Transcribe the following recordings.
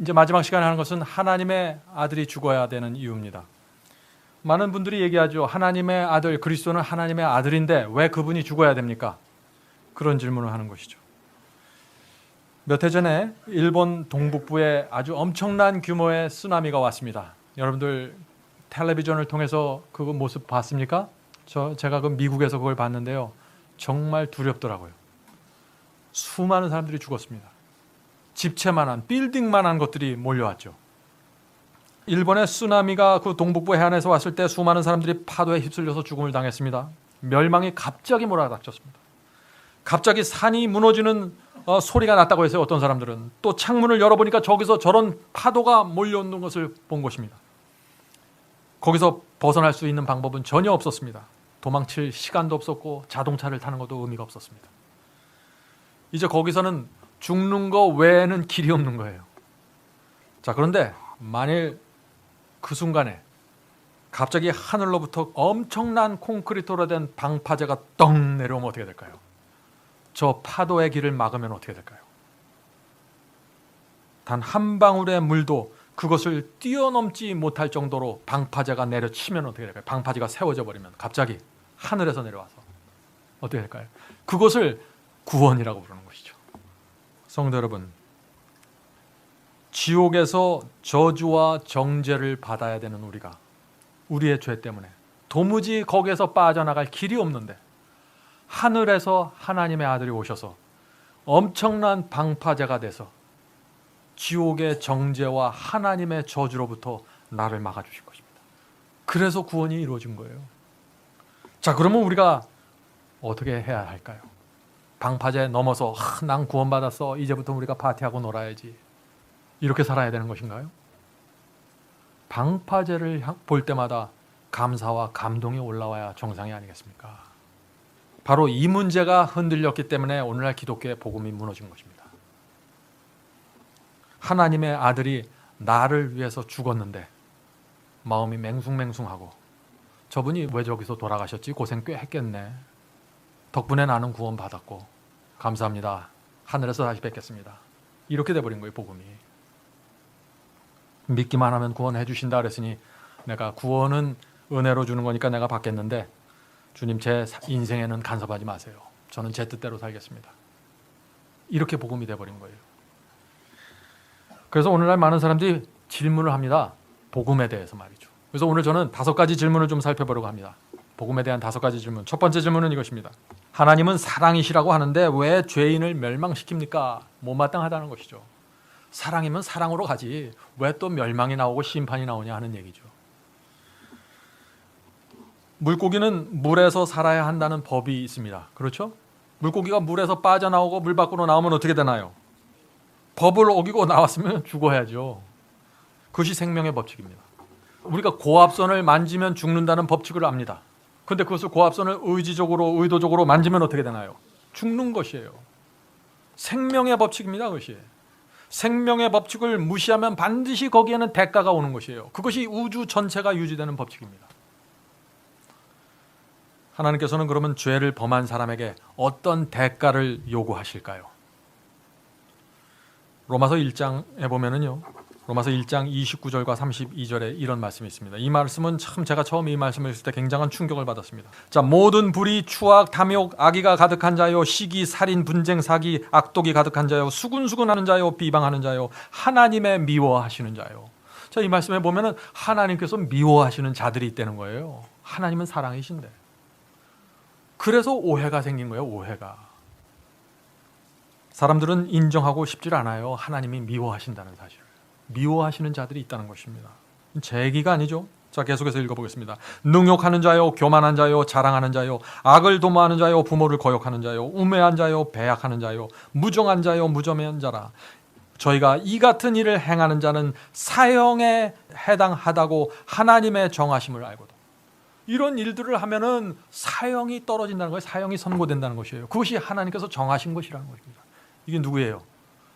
이제 마지막 시간에 하는 것은 하나님의 아들이 죽어야 되는 이유입니다. 많은 분들이 얘기하죠. 하나님의 아들, 그리스도는 하나님의 아들인데 왜 그분이 죽어야 됩니까? 그런 질문을 하는 것이죠. 몇 해 전에 일본 동북부에 아주 엄청난 규모의 쓰나미가 왔습니다. 여러분들 텔레비전을 통해서 그 모습 봤습니까? 제가 그 미국에서 그걸 봤는데요. 정말 두렵더라고요. 수많은 사람들이 죽었습니다. 집채만한, 빌딩만한 것들이 몰려왔죠. 일본의 쓰나미가 그 동북부 해안에서 왔을 때 수많은 사람들이 파도에 휩쓸려서 죽음을 당했습니다. 멸망이 갑자기 몰아닥쳤습니다. 갑자기 산이 무너지는 소리가 났다고 했어요. 어떤 사람들은. 또 창문을 열어보니까 저기서 저런 파도가 몰려오는 것을 본 것입니다. 거기서 벗어날 수 있는 방법은 전혀 없었습니다. 도망칠 시간도 없었고 자동차를 타는 것도 의미가 없었습니다. 이제 거기서는 죽는 거 외에는 길이 없는 거예요. 자, 그런데 만일 그 순간에 갑자기 하늘로부터 엄청난 콘크리트로 된 방파제가 떡 내려오면 어떻게 될까요? 저 파도의 길을 막으면 어떻게 될까요? 단 한 방울의 물도 그것을 뛰어넘지 못할 정도로 방파제가 내려치면 어떻게 될까요? 방파제가 세워져 버리면 갑자기 하늘에서 내려와서 어떻게 될까요? 그것을 구원이라고 부르는 것이죠. 성도 여러분, 지옥에서 저주와 정죄를 받아야 되는 우리가 우리의 죄 때문에 도무지 거기에서 빠져나갈 길이 없는데 하늘에서 하나님의 아들이 오셔서 엄청난 방파제가 돼서 지옥의 정죄와 하나님의 저주로부터 나를 막아주실 것입니다. 그래서 구원이 이루어진 거예요. 자, 그러면 우리가 어떻게 해야 할까요? 방파제 넘어서 난 구원받았어, 이제부터 우리가 파티하고 놀아야지, 이렇게 살아야 되는 것인가요? 방파제를 볼 때마다 감사와 감동이 올라와야 정상이 아니겠습니까? 바로 이 문제가 흔들렸기 때문에 오늘날 기독교의 복음이 무너진 것입니다. 하나님의 아들이 나를 위해서 죽었는데 마음이 맹숭맹숭하고 저분이 왜 저기서 돌아가셨지? 고생 꽤 했겠네. 덕분에 나는 구원받았고 감사합니다. 하늘에서 다시 뵙겠습니다. 이렇게 돼버린 거예요, 복음이. 믿기만 하면 구원해 주신다 그랬으니 내가 구원은 은혜로 주는 거니까 내가 받겠는데 주님, 제 인생에는 간섭하지 마세요. 저는 제 뜻대로 살겠습니다. 이렇게 복음이 돼버린 거예요. 그래서 오늘날 많은 사람들이 질문을 합니다. 복음에 대해서 말이죠. 그래서 오늘 저는 5가지 질문을 좀 살펴보려고 합니다. 복음에 대한 5가지 질문. 첫 번째 질문은 이것입니다. 하나님은 사랑이시라고 하는데 왜 죄인을 멸망시킵니까? 못마땅하다는 것이죠. 사랑이면 사랑으로 가지 왜 또 멸망이 나오고 심판이 나오냐 하는 얘기죠. 물고기는 물에서 살아야 한다는 법이 있습니다. 그렇죠? 물고기가 물에서 빠져나오고 물 밖으로 나오면 어떻게 되나요? 법을 어기고 나왔으면 죽어야죠. 그것이 생명의 법칙입니다. 우리가 고압선을 만지면 죽는다는 법칙을 압니다. 그런데 그것을 고압선을 의지적으로, 의도적으로 만지면 어떻게 되나요? 죽는 것이에요. 생명의 법칙입니다. 그것이. 생명의 법칙을 무시하면 반드시 거기에는 대가가 오는 것이에요. 그것이 우주 전체가 유지되는 법칙입니다. 하나님께서는 그러면 죄를 범한 사람에게 어떤 대가를 요구하실까요? 로마서 1장에 보면은요, 로마서 1장 29절과 32절에 이런 말씀이 있습니다. 이 말씀은 참 제가 처음 이 말씀을 읽을 때 굉장한 충격을 받았습니다. 자, 모든 불의, 추악, 탐욕, 악의가 가득한 자요, 시기, 살인, 분쟁, 사기, 악독이 가득한 자요, 수군수군하는 자요, 비방하는 자요, 하나님의 미워하시는 자요. 자, 이 말씀에 보면은 하나님께서 미워하시는 자들이 있다는 거예요. 하나님은 사랑이신데. 그래서 오해가 생긴 거예요. 오해가. 사람들은 인정하고 싶질 않아요. 하나님이 미워하신다는 사실을. 미워하시는 자들이 있다는 것입니다. 제 얘기가 아니죠. 자, 계속해서 읽어보겠습니다. 능욕하는 자요, 교만한 자요, 자랑하는 자요, 악을 도모하는 자요, 부모를 거역하는 자요, 우매한 자요, 배약하는 자요, 무정한 자요, 무점한 자라. 저희가 이 같은 일을 행하는 자는 사형에 해당하다고 하나님의 정하심을 알거든. 이런 일들을 하면은 사형이 떨어진다는 거예요. 사형이 선고된다는 것이에요. 그것이 하나님께서 정하신 것이라는 것입니다. 이게 누구예요?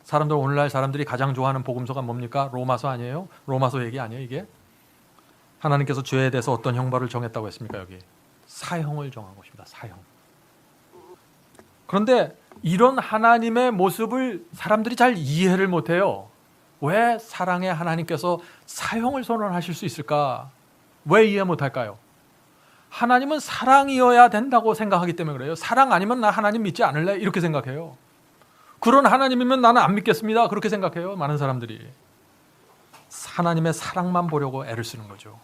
사람들, 오늘날 사람들이 가장 좋아하는 복음서가 뭡니까? 로마서 아니에요? 로마서 얘기 아니에요, 이게? 하나님께서 죄에 대해서 어떤 형벌을 정했다고 했습니까, 여기? 사형을 정한 것입니다. 사형. 그런데 이런 하나님의 모습을 사람들이 잘 이해를 못해요. 왜 사랑의 하나님께서 사형을 선언하실 수 있을까? 왜 이해 못할까요? 하나님은 사랑이어야 된다고 생각하기 때문에 그래요. 사랑 아니면 나 하나님 믿지 않을래? 이렇게 생각해요. 그런 하나님이면 나는 안 믿겠습니다. 그렇게 생각해요. 많은 사람들이. 하나님의 사랑만 보려고 애를 쓰는 거죠.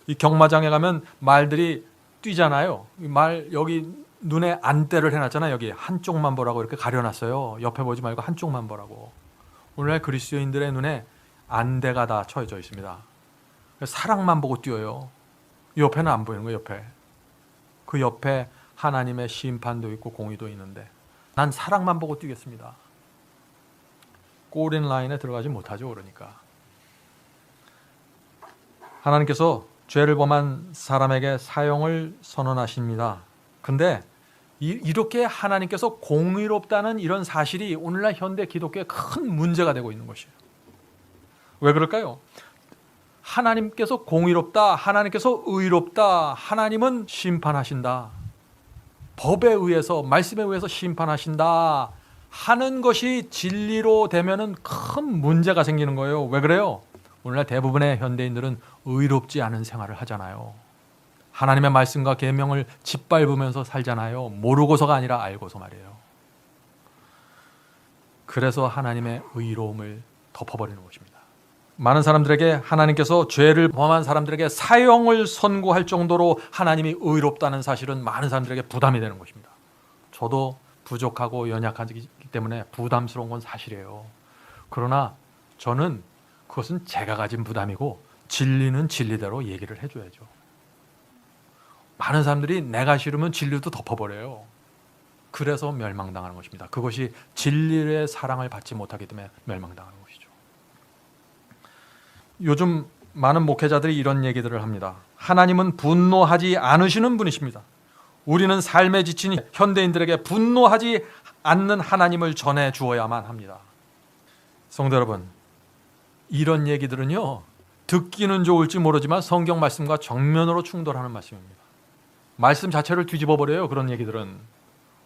이 경마장에 가면 말들이 뛰잖아요. 말 여기 눈에 안대를 해놨잖아요. 여기 한쪽만 보라고 이렇게 가려놨어요. 옆에 보지 말고 한쪽만 보라고. 오늘날 그리스도인들의 눈에 안대가 다 쳐져 있습니다. 사랑만 보고 뛰어요. 옆에는 안 보이는 거예요. 옆에. 그 옆에 하나님의 심판도 있고 공의도 있는데 난 사랑만 보고 뛰겠습니다. 골인 라인에 들어가지 못하죠. 그러니까. 하나님께서 죄를 범한 사람에게 사형을 선언하십니다. 근데 이렇게 하나님께서 공의롭다는 이런 사실이 오늘날 현대 기독교에 큰 문제가 되고 있는 것이에요. 왜 그럴까요? 하나님께서 공의롭다, 하나님께서 의롭다, 하나님은 심판하신다. 법에 의해서, 말씀에 의해서 심판하신다 하는 것이 진리로 되면은 큰 문제가 생기는 거예요. 왜 그래요? 오늘날 대부분의 현대인들은 의롭지 않은 생활을 하잖아요. 하나님의 말씀과 계명을 짓밟으면서 살잖아요. 모르고서가 아니라 알고서 말이에요. 그래서 하나님의 의로움을 덮어버리는 것입니다. 많은 사람들에게 하나님께서 죄를 범한 사람들에게 사형을 선고할 정도로 하나님이 의롭다는 사실은 많은 사람들에게 부담이 되는 것입니다. 저도 부족하고 연약하기 때문에 부담스러운 건 사실이에요. 그러나 저는 그것은 제가 가진 부담이고 진리는 진리대로 얘기를 해줘야죠. 많은 사람들이 내가 싫으면 진리도 덮어버려요. 그래서 멸망당하는 것입니다. 그것이 진리의 사랑을 받지 못하기 때문에 멸망당하는 것이죠. 요즘 많은 목회자들이 이런 얘기들을 합니다. 하나님은 분노하지 않으시는 분이십니다. 우리는 삶에 지친 현대인들에게 분노하지 않는 하나님을 전해 주어야만 합니다. 성도 여러분, 이런 얘기들은요, 듣기는 좋을지 모르지만 성경 말씀과 정면으로 충돌하는 말씀입니다. 말씀 자체를 뒤집어 버려요. 그런 얘기들은.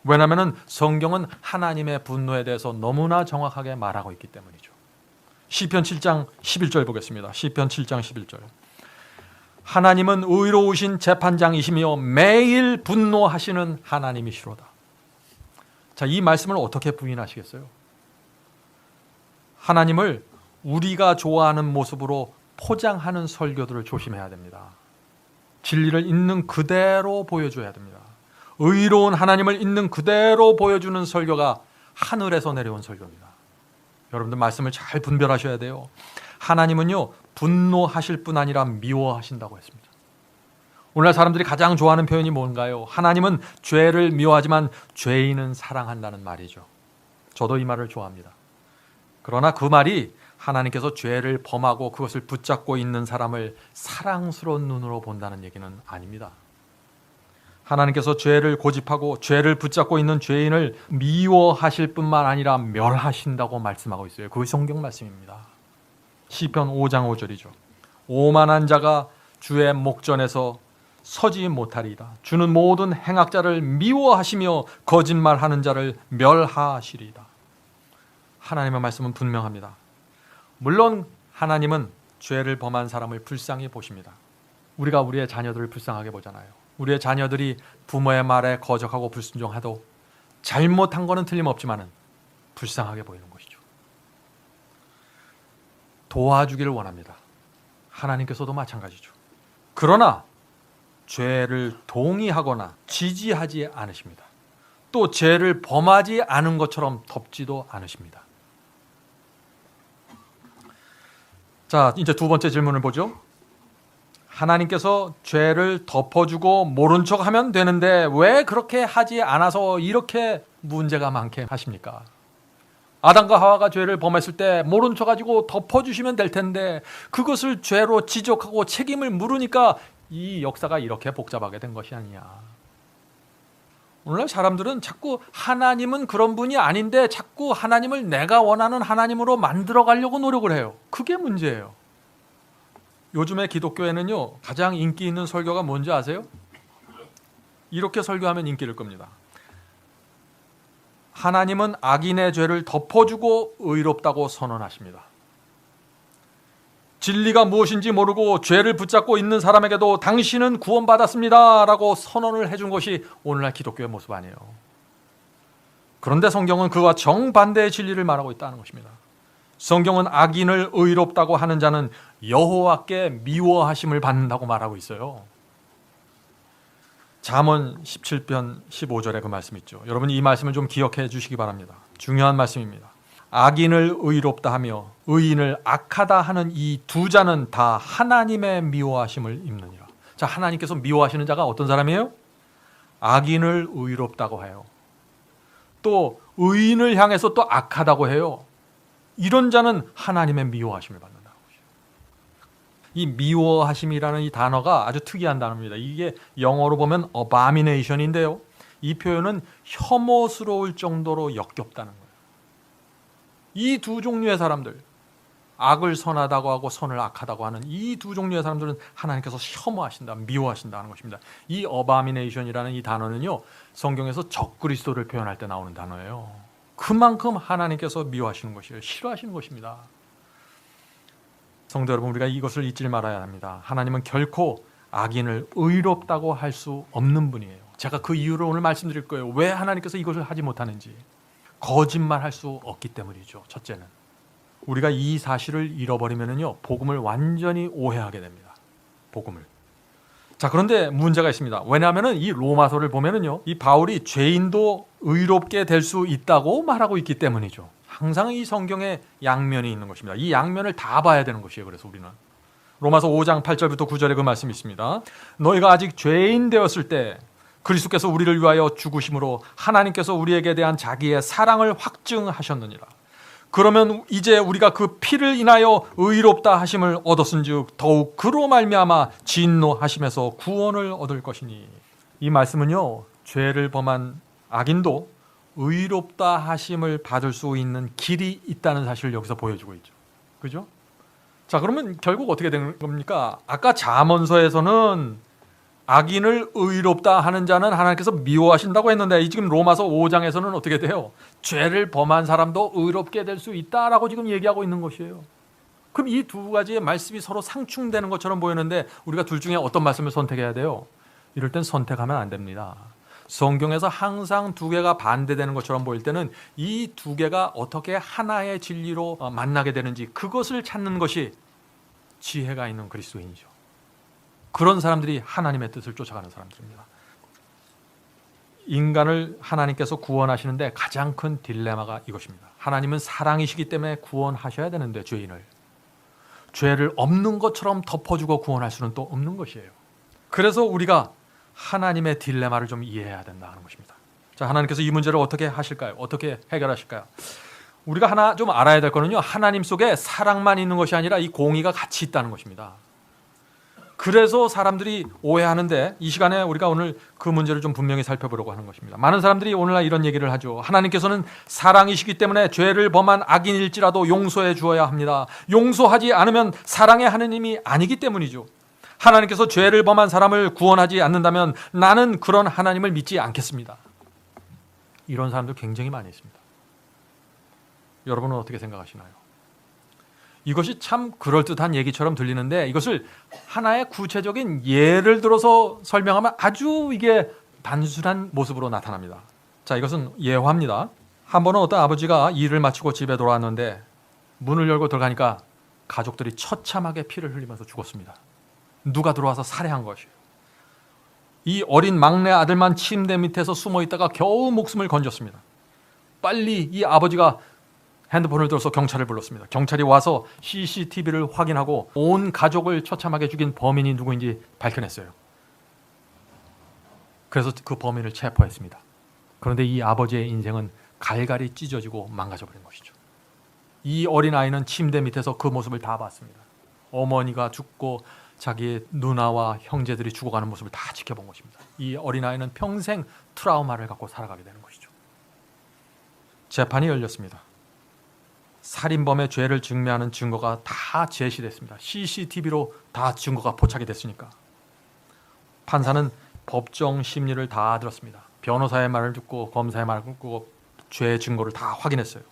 왜냐하면 성경은 하나님의 분노에 대해서 너무나 정확하게 말하고 있기 때문이죠. 시편 7장 11절 보겠습니다. 시편 7장 11절. 하나님은 의로우신 재판장이시며 매일 분노하시는 하나님이시로다. 자, 이 말씀을 어떻게 부인하시겠어요? 하나님을 우리가 좋아하는 모습으로 포장하는 설교들을 조심해야 됩니다. 진리를 있는 그대로 보여줘야 됩니다. 의로운 하나님을 있는 그대로 보여주는 설교가 하늘에서 내려온 설교입니다. 여러분들 말씀을 잘 분별하셔야 돼요. 하나님은요, 분노하실 뿐 아니라 미워하신다고 했습니다. 오늘날 사람들이 가장 좋아하는 표현이 뭔가요? 하나님은 죄를 미워하지만 죄인은 사랑한다는 말이죠. 저도 이 말을 좋아합니다. 그러나 그 말이 하나님께서 죄를 범하고 그것을 붙잡고 있는 사람을 사랑스러운 눈으로 본다는 얘기는 아닙니다. 하나님께서 죄를 고집하고 죄를 붙잡고 있는 죄인을 미워하실 뿐만 아니라 멸하신다고 말씀하고 있어요. 그것이 성경 말씀입니다. 시편 5장 5절이죠. 오만한 자가 주의 목전에서 서지 못하리이다. 주는 모든 행악자를 미워하시며 거짓말하는 자를 멸하시리이다. 하나님의 말씀은 분명합니다. 물론 하나님은 죄를 범한 사람을 불쌍히 보십니다. 우리가 우리의 자녀들을 불쌍하게 보잖아요. 우리의 자녀들이 부모의 말에 거적하고 불순종해도 잘못한 거는 틀림없지만은 불쌍하게 보이는 것이죠. 도와주기를 원합니다. 하나님께서도 마찬가지죠. 그러나 죄를 동의하거나 지지하지 않으십니다. 또 죄를 범하지 않은 것처럼 덮지도 않으십니다. 자, 이제 두 번째 질문을 보죠. 하나님께서 죄를 덮어주고 모른 척하면 되는데 왜 그렇게 하지 않아서 이렇게 문제가 많게 하십니까? 아담과 하와가 죄를 범했을 때 모른 척 가지고 덮어주시면 될 텐데 그것을 죄로 지적하고 책임을 물으니까 이 역사가 이렇게 복잡하게 된 것이 아니냐. 오늘날 사람들은 자꾸 하나님은 그런 분이 아닌데 자꾸 하나님을 내가 원하는 하나님으로 만들어 가려고 노력을 해요. 그게 문제예요. 요즘에 기독교에는요, 가장 인기 있는 설교가 뭔지 아세요? 이렇게 설교하면 인기일 겁니다. 하나님은 악인의 죄를 덮어주고 의롭다고 선언하십니다. 진리가 무엇인지 모르고 죄를 붙잡고 있는 사람에게도 당신은 구원받았습니다 라고 선언을 해준 것이 오늘날 기독교의 모습 아니에요. 그런데 성경은 그와 정반대의 진리를 말하고 있다는 것입니다. 성경은 악인을 의롭다고 하는 자는 여호와께 미워하심을 받는다고 말하고 있어요. 잠언 17편 15절에 그 말씀 있죠. 여러분 이 말씀을 좀 기억해 주시기 바랍니다. 중요한 말씀입니다. 악인을 의롭다 하며 의인을 악하다 하는 이 두 자는 다 하나님의 미워하심을 입느니라. 자, 하나님께서 미워하시는 자가 어떤 사람이에요? 악인을 의롭다고 해요. 또 의인을 향해서 또 악하다고 해요. 이런 자는 하나님의 미워하심을 받는다. 이 미워하심이라는 이 단어가 아주 특이한 단어입니다. 이게 영어로 보면 abomination인데요. 이 표현은 혐오스러울 정도로 역겹다는 거예요. 이 두 종류의 사람들, 악을 선하다고 하고 선을 악하다고 하는 이 두 종류의 사람들은 하나님께서 혐오하신다, 미워하신다는 것입니다. 이 abomination이라는 이 단어는요, 성경에서 적그리스도를 표현할 때 나오는 단어예요. 그만큼 하나님께서 미워하시는 것이에요. 싫어하시는 것입니다. 성도 여러분, 우리가 이것을 잊지 말아야 합니다. 하나님은 결코 악인을 의롭다고 할 수 없는 분이에요. 제가 그 이유를 오늘 말씀드릴 거예요. 왜 하나님께서 이것을 하지 못하는지. 거짓말할 수 없기 때문이죠. 첫째는 우리가 이 사실을 잃어버리면은요, 복음을 완전히 오해하게 됩니다. 복음을. 자, 그런데 문제가 있습니다. 왜냐하면은 이 로마서를 보면은요, 이 바울이 죄인도 의롭게 될 수 있다고 말하고 있기 때문이죠. 항상 이 성경에 양면이 있는 것입니다. 이 양면을 다 봐야 되는 것이에요. 그래서 우리는 로마서 5장 8절부터 9절에 그 말씀이 있습니다. 너희가 아직 죄인 되었을 때 그리스도께서 우리를 위하여 죽으심으로 하나님께서 우리에게 대한 자기의 사랑을 확증하셨느니라. 그러면 이제 우리가 그 피를 인하여 의롭다 하심을 얻었은즉 더욱 그로 말미암아 진노하심에서 구원을 얻을 것이니. 이 말씀은요, 죄를 범한 악인도 의롭다 하심을 받을 수 있는 길이 있다는 사실을 여기서 보여주고 있죠. 그죠? 자, 그러면 결국 어떻게 되는 겁니까? 아까 잠언서에서는 악인을 의롭다 하는 자는 하나님께서 미워하신다고 했는데, 지금 로마서 5장에서는 어떻게 돼요? 죄를 범한 사람도 의롭게 될 수 있다라고 지금 얘기하고 있는 것이에요. 그럼 이 두 가지의 말씀이 서로 상충되는 것처럼 보이는데 우리가 둘 중에 어떤 말씀을 선택해야 돼요? 이럴 땐 선택하면 안 됩니다. 성경에서 항상 두 개가 반대되는 것처럼 보일 때는 이 두 개가 어떻게 하나의 진리로 만나게 되는지, 그것을 찾는 것이 지혜가 있는 그리스도인이죠. 그런 사람들이 하나님의 뜻을 쫓아가는 사람들입니다. 인간을 하나님께서 구원하시는데 가장 큰 딜레마가 이것입니다. 하나님은 사랑이시기 때문에 구원하셔야 되는데 죄를 없는 것처럼 덮어주고 구원할 수는 또 없는 것이에요. 그래서 우리가 하나님의 딜레마를 좀 이해해야 된다는 것입니다. 자, 하나님께서 이 문제를 어떻게 하실까요? 어떻게 해결하실까요? 우리가 하나 좀 알아야 될 거는요, 하나님 속에 사랑만 있는 것이 아니라 이 공의가 같이 있다는 것입니다. 그래서 사람들이 오해하는데, 이 시간에 우리가 오늘 그 문제를 좀 분명히 살펴보려고 하는 것입니다. 많은 사람들이 오늘날 이런 얘기를 하죠. 하나님께서는 사랑이시기 때문에 죄를 범한 악인일지라도 용서해 주어야 합니다. 용서하지 않으면 사랑의 하느님이 아니기 때문이죠. 하나님께서 죄를 범한 사람을 구원하지 않는다면 나는 그런 하나님을 믿지 않겠습니다. 이런 사람들 굉장히 많이 있습니다. 여러분은 어떻게 생각하시나요? 이것이 참 그럴듯한 얘기처럼 들리는데, 이것을 하나의 구체적인 예를 들어서 설명하면 아주 이게 단순한 모습으로 나타납니다. 자, 이것은 예화입니다. 한 번은 어떤 아버지가 일을 마치고 집에 돌아왔는데 문을 열고 들어가니까 가족들이 처참하게 피를 흘리면서 죽었습니다. 누가 들어와서 살해한 것이에요. 이 어린 막내 아들만 침대 밑에서 숨어 있다가 겨우 목숨을 건졌습니다. 빨리 이 아버지가 핸드폰을 들어서 경찰을 불렀습니다. 경찰이 와서 CCTV를 확인하고 온 가족을 처참하게 죽인 범인이 누구인지 밝혀냈어요. 그래서 그 범인을 체포했습니다. 그런데 이 아버지의 인생은 갈갈이 찢어지고 망가져버린 것이죠. 이 어린아이는 침대 밑에서 그 모습을 다 봤습니다. 어머니가 죽고 자기의 누나와 형제들이 죽어가는 모습을 다 지켜본 것입니다. 이 어린아이는 평생 트라우마를 갖고 살아가게 되는 것이죠. 재판이 열렸습니다. 살인범의 죄를 증명하는 증거가 다 제시됐습니다. CCTV로 다 증거가 포착이 됐으니까. 판사는 법정 심리를 다 들었습니다. 변호사의 말을 듣고 검사의 말을 듣고 죄의 증거를 다 확인했어요.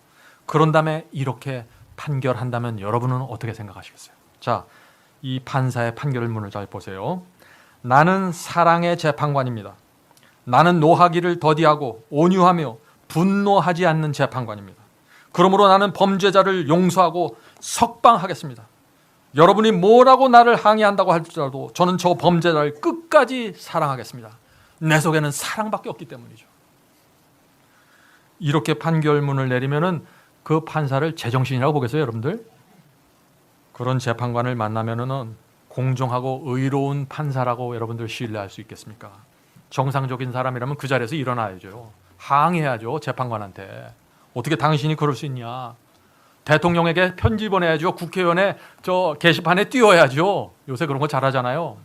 그런 다음에 이렇게 판결한다면 여러분은 어떻게 생각하시겠어요? 자, 이 판사의 판결 문을 잘 보세요. 나는 사랑의 재판관입니다. 나는 노하기를 더디하고 온유하며 분노하지 않는 재판관입니다. 그러므로 나는 범죄자를 용서하고 석방하겠습니다. 여러분이 뭐라고 나를 항의한다고 할지라도 저는 저 범죄자를 끝까지 사랑하겠습니다. 내 속에는 사랑밖에 없기 때문이죠. 이렇게 판결문을 내리면은 그 판사를 제정신이라고 보겠어요, 여러분들? 그런 재판관을 만나면은 공정하고 의로운 판사라고 여러분들 신뢰할 수 있겠습니까? 정상적인 사람이라면 그 자리에서 일어나야죠. 항의해야죠, 재판관한테. 어떻게 당신이 그럴 수 있냐? 대통령에게 편지 보내야죠. 국회의원의 저 게시판에 띄워야죠. 요새 그런 거 잘하잖아요.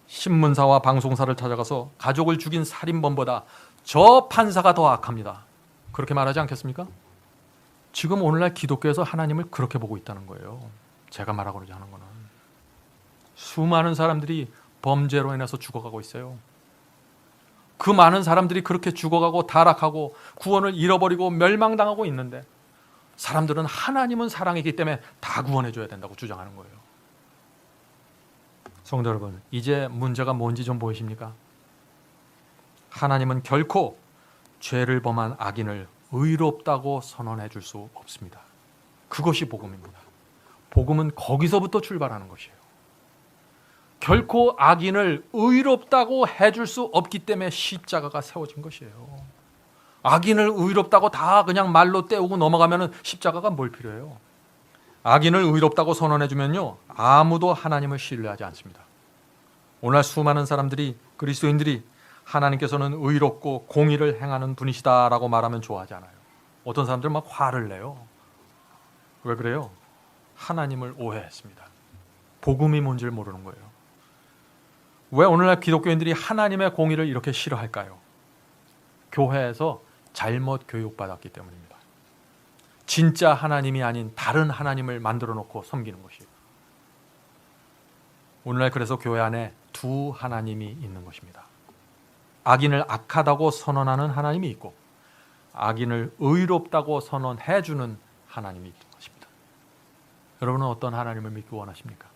신문사와 방송사를 찾아가서 가족을 죽인 살인범보다 저 판사가 더 악합니다. 그렇게 말하지 않겠습니까? 지금 오늘날 기독교에서 하나님을 그렇게 보고 있다는 거예요. 제가 말하고자 하는 거는. 수많은 사람들이 범죄로 인해서 죽어가고 있어요. 그 많은 사람들이 그렇게 죽어가고 타락하고 구원을 잃어버리고 멸망당하고 있는데 사람들은 하나님은 사랑이기 때문에 다 구원해줘야 된다고 주장하는 거예요. 성도 여러분, 이제 문제가 뭔지 좀 보이십니까? 하나님은 결코 죄를 범한 악인을 의롭다고 선언해 줄 수 없습니다. 그것이 복음입니다. 복음은 거기서부터 출발하는 것이에요. 결코 악인을 의롭다고 해줄 수 없기 때문에 십자가가 세워진 것이에요. 악인을 의롭다고 다 그냥 말로 때우고 넘어가면 십자가가 뭘 필요해요? 악인을 의롭다고 선언해주면요, 아무도 하나님을 신뢰하지 않습니다. 오늘 수많은 사람들이, 그리스도인들이 하나님께서는 의롭고 공의를 행하는 분이시다라고 말하면 좋아하지 않아요. 어떤 사람들은 막 화를 내요. 왜 그래요? 하나님을 오해했습니다. 복음이 뭔지를 모르는 거예요. 왜 오늘날 기독교인들이 하나님의 공의를 이렇게 싫어할까요? 교회에서 잘못 교육받았기 때문입니다. 진짜 하나님이 아닌 다른 하나님을 만들어 놓고 섬기는 것이에요. 오늘날 그래서 교회 안에 두 하나님이 있는 것입니다. 악인을 악하다고 선언하는 하나님이 있고 악인을 의롭다고 선언해 주는 하나님이 있는 것입니다. 여러분은 어떤 하나님을 믿기 원하십니까?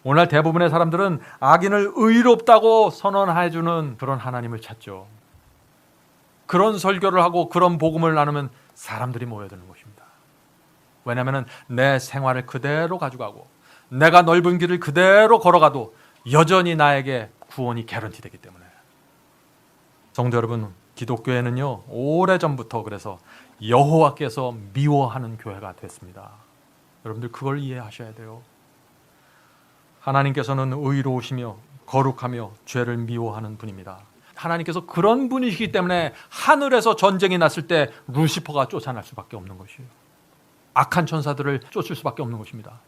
오늘 대부분의 사람들은 악인을 의롭다고 선언해 주는 그런 하나님을 찾죠. 그런 설교를 하고 그런 복음을 나누면 사람들이 모여드는 것입니다. 왜냐하면 내 생활을 그대로 가져가고 내가 넓은 길을 그대로 걸어가도 여전히 나에게 구원이 개런티 되기 때문에. 성도 여러분, 기독교회는요, 오래전부터 그래서 여호와께서 미워하는 교회가 됐습니다. 여러분들 그걸 이해하셔야 돼요. 하나님께서는 의로우시며 거룩하며 죄를 미워하는 분입니다. 하나님께서 그런 분이시기 때문에 하늘에서 전쟁이 났을 때 루시퍼가 쫓아날 수밖에 없는 것이에요. 악한 천사들을 쫓을 수밖에 없는 것입니다.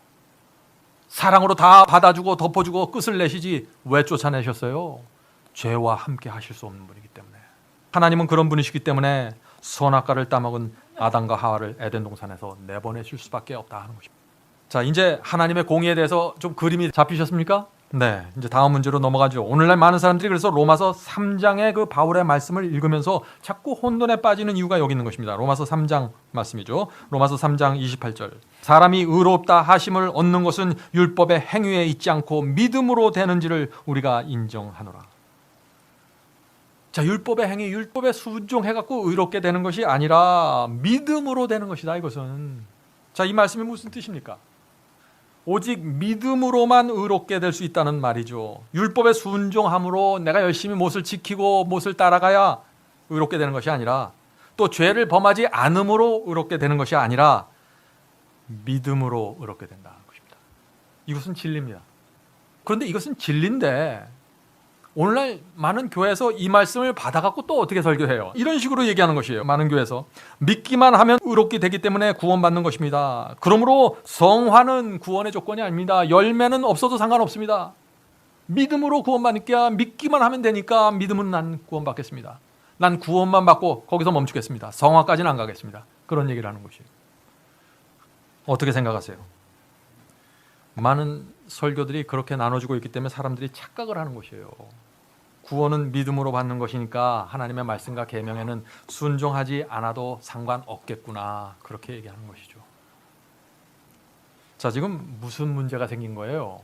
사랑으로 다 받아주고 덮어주고 끝을 내시지 왜 쫓아내셨어요? 죄와 함께 하실 수 없는 분이기 때문에. 하나님은 그런 분이시기 때문에 선악과를 따먹은 아담과 하와를 에덴 동산에서 내보내실 수밖에 없다 하는 것입니다. 자, 이제 하나님의 공의에 대해서 좀 그림이 잡히셨습니까? 네, 이제 다음 문제로 넘어가죠. 오늘날 많은 사람들이 그래서 로마서 3장의 그 바울의 말씀을 읽으면서 자꾸 혼돈에 빠지는 이유가 여기 있는 것입니다. 로마서 3장 말씀이죠. 로마서 3장 28절. 사람이 의롭다 하심을 얻는 것은 율법의 행위에 있지 않고 믿음으로 되는지를 우리가 인정하노라. 자, 율법의 행위, 율법에 순종해갖고 의롭게 되는 것이 아니라 믿음으로 되는 것이다, 이것은. 자, 이 말씀이 무슨 뜻입니까? 오직 믿음으로만 의롭게 될 수 있다는 말이죠. 율법에 순종함으로 내가 열심히 못을 지키고 못을 따라가야 의롭게 되는 것이 아니라, 또 죄를 범하지 않음으로 의롭게 되는 것이 아니라 믿음으로 의롭게 된다는 것입니다. 이것은 진리입니다. 그런데 이것은 진리인데 오늘날 많은 교회에서 이 말씀을 받아갖고 또 어떻게 설교해요? 이런 식으로 얘기하는 것이에요. 많은 교회에서 믿기만 하면 의롭게 되기 때문에 구원받는 것입니다. 그러므로 성화는 구원의 조건이 아닙니다. 열매는 없어도 상관없습니다. 믿음으로 구원받으니까 믿기만 하면 되니까 믿음은 난 구원받겠습니다. 난 구원만 받고 거기서 멈추겠습니다. 성화까지는 안 가겠습니다. 그런 얘기를 하는 것이에요. 어떻게 생각하세요? 많은 설교들이 그렇게 나눠지고 있기 때문에 사람들이 착각을 하는 것이에요. 구원은 믿음으로 받는 것이니까 하나님의 말씀과 계명에는 순종하지 않아도 상관없겠구나, 그렇게 얘기하는 것이죠. 자, 지금 무슨 문제가 생긴 거예요?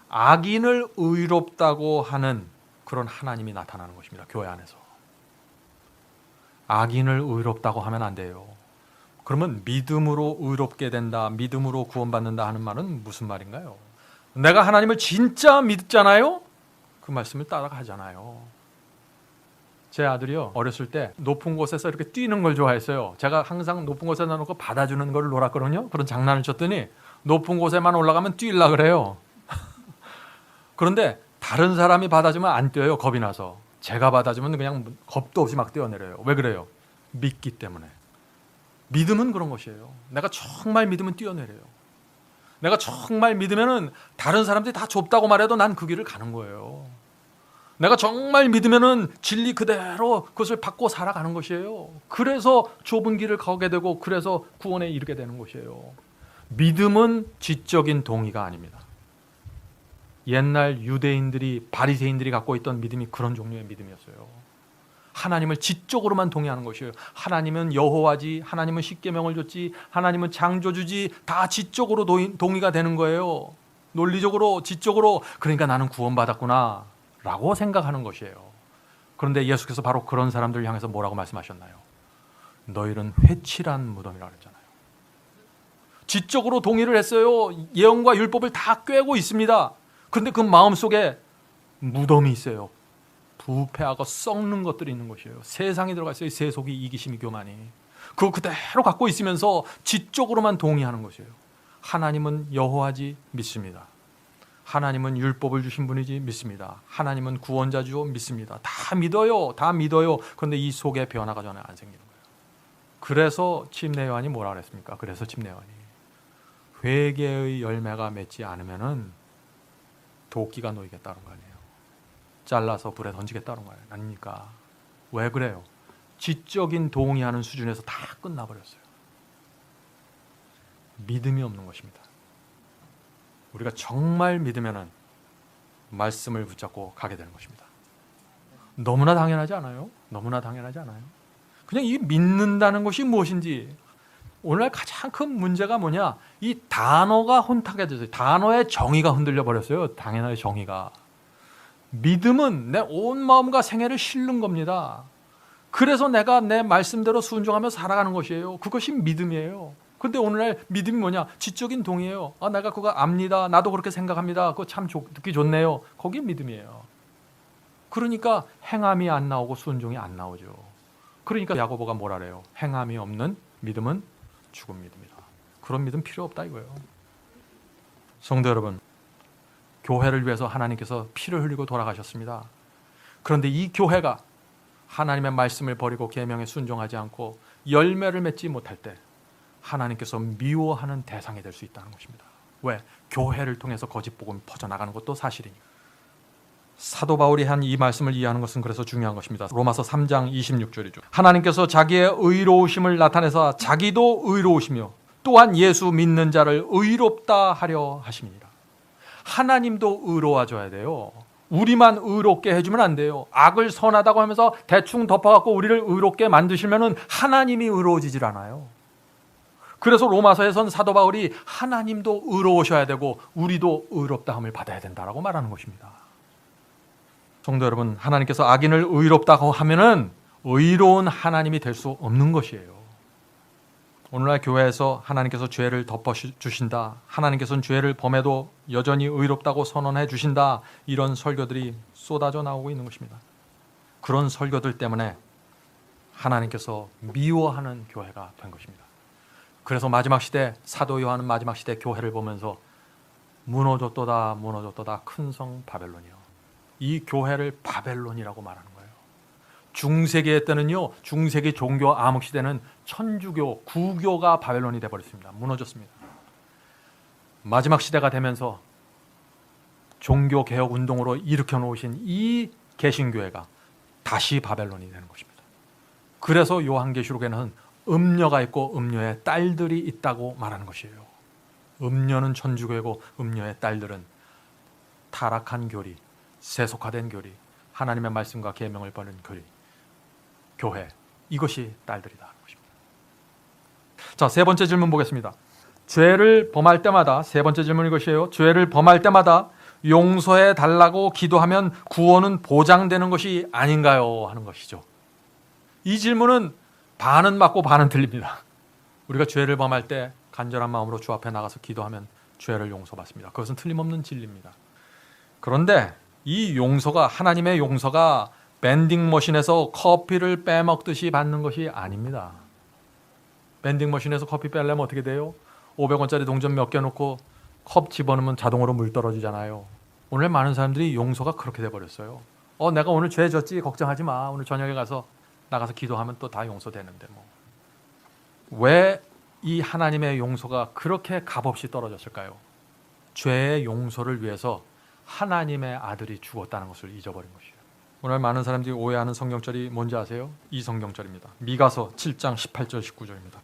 악인을 의롭다고 하는 그런 하나님이 나타나는 것입니다. 교회 안에서. 악인을 의롭다고 하면 안 돼요. 그러면 믿음으로 의롭게 된다, 믿음으로 구원받는다 하는 말은 무슨 말인가요? 내가 하나님을 진짜 믿잖아요? 그 말씀을 따라가잖아요. 제 아들이요, 어렸을 때 높은 곳에서 이렇게 뛰는 걸 좋아했어요. 제가 항상 높은 곳에 놔놓고 받아주는 걸 놀았거든요. 그런 장난을 쳤더니 높은 곳에만 올라가면 뛰려고 그래요. 그런데 다른 사람이 받아주면 안 뛰어요. 겁이 나서. 제가 받아주면 그냥 겁도 없이 막 뛰어내려요. 왜 그래요? 믿기 때문에. 믿음은 그런 것이에요. 내가 정말 믿으면 뛰어내려요. 내가 정말 믿으면은 다른 사람들이 다 좁다고 말해도 난 그 길을 가는 거예요. 내가 정말 믿으면은 진리 그대로 그것을 받고 살아가는 것이에요. 그래서 좁은 길을 가게 되고 그래서 구원에 이르게 되는 것이에요. 믿음은 지적인 동의가 아닙니다. 옛날 유대인들이, 바리새인들이 갖고 있던 믿음이 그런 종류의 믿음이었어요. 하나님을 지적으로만 동의하는 것이에요. 하나님은 여호와지, 하나님은 십계명을 줬지, 하나님은 창조주지, 다 지적으로 동의가 되는 거예요. 논리적으로, 지적으로. 그러니까 나는 구원받았구나 라고 생각하는 것이에요. 그런데 예수께서 바로 그런 사람들을 향해서 뭐라고 말씀하셨나요? 너희는 회칠한 무덤이라고 했잖아요. 지적으로 동의를 했어요. 예언과 율법을 다 꿰고 있습니다. 그런데 그 마음속에 무덤이 있어요. 부패하고 썩는 것들이 있는 것이에요. 세상이 들어가 있어요. 세속이, 이기심이, 교만이. 그거 그대로 갖고 있으면서 지적으로만 동의하는 것이에요. 하나님은 여호와지, 믿습니다. 하나님은 율법을 주신 분이지, 믿습니다. 하나님은 구원자죠, 믿습니다. 다 믿어요. 다 믿어요. 그런데 이 속에 변화가 전혀 안 생기는 거예요. 그래서 침례 요한이 뭐라 그랬습니까? 그래서 침례 요한이 회개의 열매가 맺지 않으면은 도끼가 놓이겠다는 거 아니에요. 잘라서 불에 던지겠다는 거예요. 아닙니까? 왜 그래요? 지적인 동의하는 수준에서 다 끝나버렸어요. 믿음이 없는 것입니다. 우리가 정말 믿으면은 말씀을 붙잡고 가게 되는 것입니다. 너무나 당연하지 않아요? 너무나 당연하지 않아요? 그냥 이 믿는다는 것이 무엇인지. 오늘날 가장 큰 문제가 뭐냐? 이 단어가 혼탁해 졌어요. 단어의 정의가 흔들려 버렸어요. 당연하게 정의가. 믿음은 내 온 마음과 생애를 실는 겁니다. 그래서 내가 내 말씀대로 순종하며 살아가는 것이에요. 그것이 믿음이에요. 그런데 오늘날 믿음이 뭐냐? 지적인 동의예요. 아, 내가 그거 압니다. 나도 그렇게 생각합니다. 그거 참 듣기 좋네요. 거기 믿음이에요. 그러니까 행함이 안 나오고 순종이 안 나오죠. 그러니까 야고보가 뭐라 그래요? 행함이 없는 믿음은 죽은 믿음이다. 그런 믿음 필요 없다 이거예요. 성도 여러분, 교회를 위해서 하나님께서 피를 흘리고 돌아가셨습니다. 그런데 이 교회가 하나님의 말씀을 버리고 계명에 순종하지 않고 열매를 맺지 못할 때 하나님께서 미워하는 대상이 될 수 있다는 것입니다. 왜? 교회를 통해서 거짓 복음이 퍼져나가는 것도 사실이니까. 사도 바울이 한 이 말씀을 이해하는 것은 그래서 중요한 것입니다. 로마서 3장 26절이죠. 하나님께서 자기의 의로우심을 나타내사 자기도 의로우시며 또한 예수 믿는 자를 의롭다 하려 하심이니라. 하나님도 의로워져야 돼요. 우리만 의롭게 해주면 안 돼요. 악을 선하다고 하면서 대충 덮어갖고 우리를 의롭게 만드시면 하나님이 의로워지질 않아요. 그래서 로마서에선 사도 바울이 하나님도 의로우셔야 되고 우리도 의롭다함을 받아야 된다라고 말하는 것입니다. 성도 여러분, 하나님께서 악인을 의롭다고 하면은 의로운 하나님이 될 수 없는 것이에요. 오늘날 교회에서 하나님께서 죄를 덮어주신다, 하나님께서는 죄를 범해도 여전히 의롭다고 선언해 주신다, 이런 설교들이 쏟아져 나오고 있는 것입니다. 그런 설교들 때문에 하나님께서 미워하는 교회가 된 것입니다. 그래서 마지막 시대, 사도 요한은 마지막 시대 교회를 보면서 무너졌도다 무너졌도다 큰 성 바벨론이요, 이 교회를 바벨론이라고 말하는 거예요. 중세기에 때는요, 중세기 종교 암흑시대는 천주교, 구교가 바벨론이 되어버렸습니다. 무너졌습니다. 마지막 시대가 되면서 종교개혁 운동으로 일으켜 놓으신 이 개신교회가 다시 바벨론이 되는 것입니다. 그래서 요한계시록에는 음녀가 있고 음녀의 딸들이 있다고 말하는 것이에요. 음녀는 천주교이고 음녀의 딸들은 타락한 교리, 세속화된 교리, 하나님의 말씀과 계명을 버리는 교회, 이것이 딸들이다 하는 것입니다. 자, 세 번째 질문 보겠습니다. 죄를 범할 때마다, 세 번째 질문 이것이에요. 죄를 범할 때마다 용서해 달라고 기도하면 구원은 보장되는 것이 아닌가요? 하는 것이죠. 이 질문은 반은 맞고 반은 틀립니다. 우리가 죄를 범할 때 간절한 마음으로 주 앞에 나가서 기도하면 죄를 용서받습니다. 그것은 틀림없는 진리입니다. 그런데 이 용서가, 하나님의 용서가 밴딩머신에서 커피를 빼먹듯이 받는 것이 아닙니다. 밴딩머신에서 커피 빼려면 어떻게 돼요? 500원짜리 동전 몇 개 놓고 컵 집어넣으면 자동으로 물 떨어지잖아요. 오늘 많은 사람들이 용서가 그렇게 돼버렸어요. 내가 오늘 죄 졌지, 걱정하지 마. 오늘 저녁에 나가서 기도하면 또 다 용서되는데 뭐. 왜 이 하나님의 용서가 그렇게 값없이 떨어졌을까요? 죄의 용서를 위해서 하나님의 아들이 죽었다는 것을 잊어버린 것이에요. 오늘 많은 사람들이 오해하는 성경절이 뭔지 아세요? 이 성경절입니다. 미가서 7장 18절 19절입니다.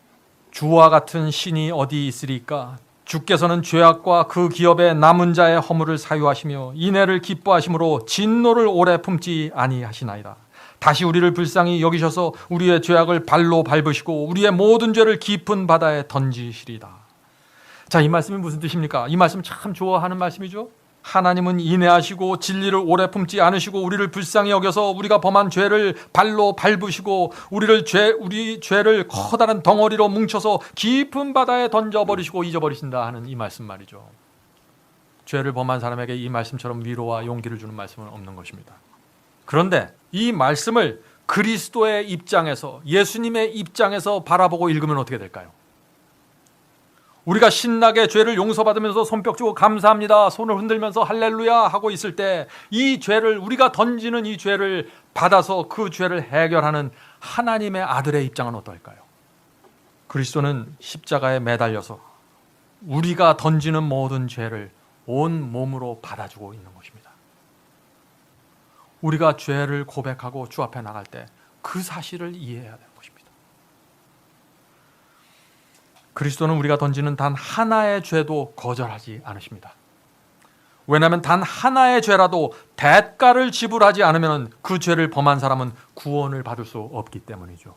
주와 같은 신이 어디 있으리까? 주께서는 죄악과 그 기업의 남은 자의 허물을 사유하시며 인애를 기뻐하심으로 진노를 오래 품지 아니하시나이다. 다시 우리를 불쌍히 여기셔서 우리의 죄악을 발로 밟으시고 우리의 모든 죄를 깊은 바다에 던지시리다. 자, 이 말씀이 무슨 뜻입니까? 이 말씀 참 좋아하는 말씀이죠. 하나님은 인애하시고 진리를 오래 품지 않으시고 우리를 불쌍히 여겨서 우리가 범한 죄를 발로 밟으시고 우리 죄를 커다란 덩어리로 뭉쳐서 깊은 바다에 던져버리시고 잊어버리신다 하는 이 말씀 말이죠. 죄를 범한 사람에게 이 말씀처럼 위로와 용기를 주는 말씀은 없는 것입니다. 그런데 이 말씀을 그리스도의 입장에서, 예수님의 입장에서 바라보고 읽으면 어떻게 될까요? 우리가 신나게 죄를 용서받으면서 손뼉 치고 감사합니다, 손을 흔들면서 할렐루야 하고 있을 때 이 죄를, 우리가 던지는 이 죄를 받아서 그 죄를 해결하는 하나님의 아들의 입장은 어떨까요? 그리스도는 십자가에 매달려서 우리가 던지는 모든 죄를 온 몸으로 받아주고 있는 것입니다. 우리가 죄를 고백하고 주 앞에 나갈 때 그 사실을 이해해야 되는 것입니다. 그리스도는 우리가 던지는 단 하나의 죄도 거절하지 않으십니다. 왜냐하면 단 하나의 죄라도 대가를 지불하지 않으면 그 죄를 범한 사람은 구원을 받을 수 없기 때문이죠.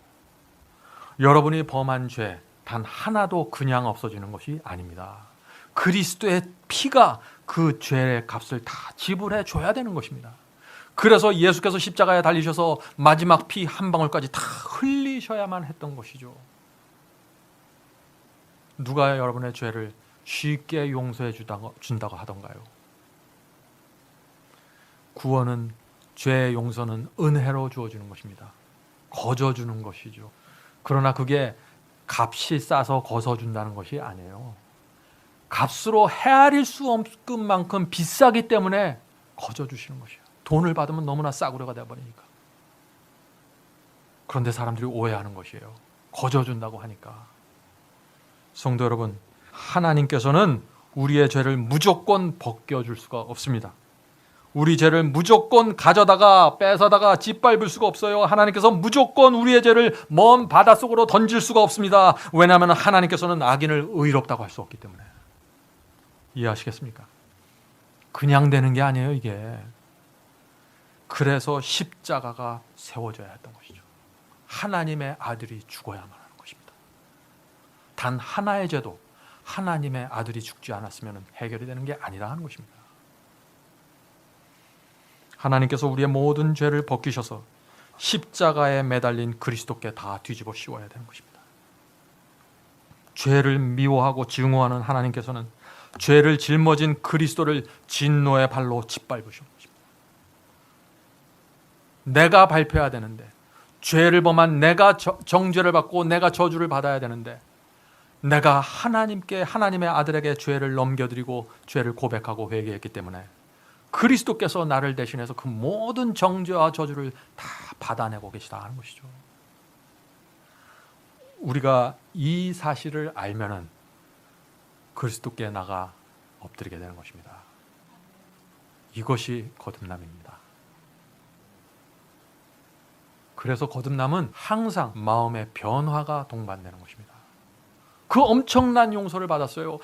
여러분이 범한 죄 단 하나도 그냥 없어지는 것이 아닙니다. 그리스도의 피가 그 죄의 값을 다 지불해 줘야 되는 것입니다. 그래서 예수께서 십자가에 달리셔서 마지막 피 한 방울까지 다 흘리셔야만 했던 것이죠. 누가 여러분의 죄를 쉽게 용서해 준다고 하던가요? 구원은, 죄의 용서는 은혜로 주어지는 것입니다. 거저주는 것이죠. 그러나 그게 값이 싸서 거저준다는 것이 아니에요. 값으로 헤아릴 수 없을 만큼 비싸기 때문에 거저주시는 것이에요. 돈을 받으면 너무나 싸구려가 되어버리니까. 그런데 사람들이 오해하는 것이에요. 거저준다고 하니까. 성도 여러분, 하나님께서는 우리의 죄를 무조건 벗겨줄 수가 없습니다. 우리 죄를 무조건 가져다가 뺏어다가 짓밟을 수가 없어요. 하나님께서 무조건 우리의 죄를 먼 바닷속으로 던질 수가 없습니다. 왜냐하면 하나님께서는 악인을 의롭다고 할 수 없기 때문에. 이해하시겠습니까? 그냥 되는 게 아니에요, 이게. 그래서 십자가가 세워져야 했던 것이죠. 하나님의 아들이 죽어야만 하는 것입니다. 단 하나의 죄도 하나님의 아들이 죽지 않았으면 해결이 되는 게 아니라 하는 것입니다. 하나님께서 우리의 모든 죄를 벗기셔서 십자가에 매달린 그리스도께 다 뒤집어 씌워야 되는 것입니다. 죄를 미워하고 증오하는 하나님께서는 죄를 짊어진 그리스도를 진노의 발로 짓밟으신 것입니다. 내가 밟혀야 되는데, 죄를 범한 내가 정죄를 받고 내가 저주를 받아야 되는데, 내가 하나님의 아들에게 죄를 넘겨드리고 죄를 고백하고 회개했기 때문에 그리스도께서 나를 대신해서 그 모든 정죄와 저주를 다 받아내고 계시다 하는 것이죠. 우리가 이 사실을 알면은 그리스도께 나가 엎드리게 되는 것입니다. 이것이 거듭남입니다. 그래서 거듭남은 항상 마음의 변화가 동반되는 것입니다. 그 엄청난 용서를 받았어요.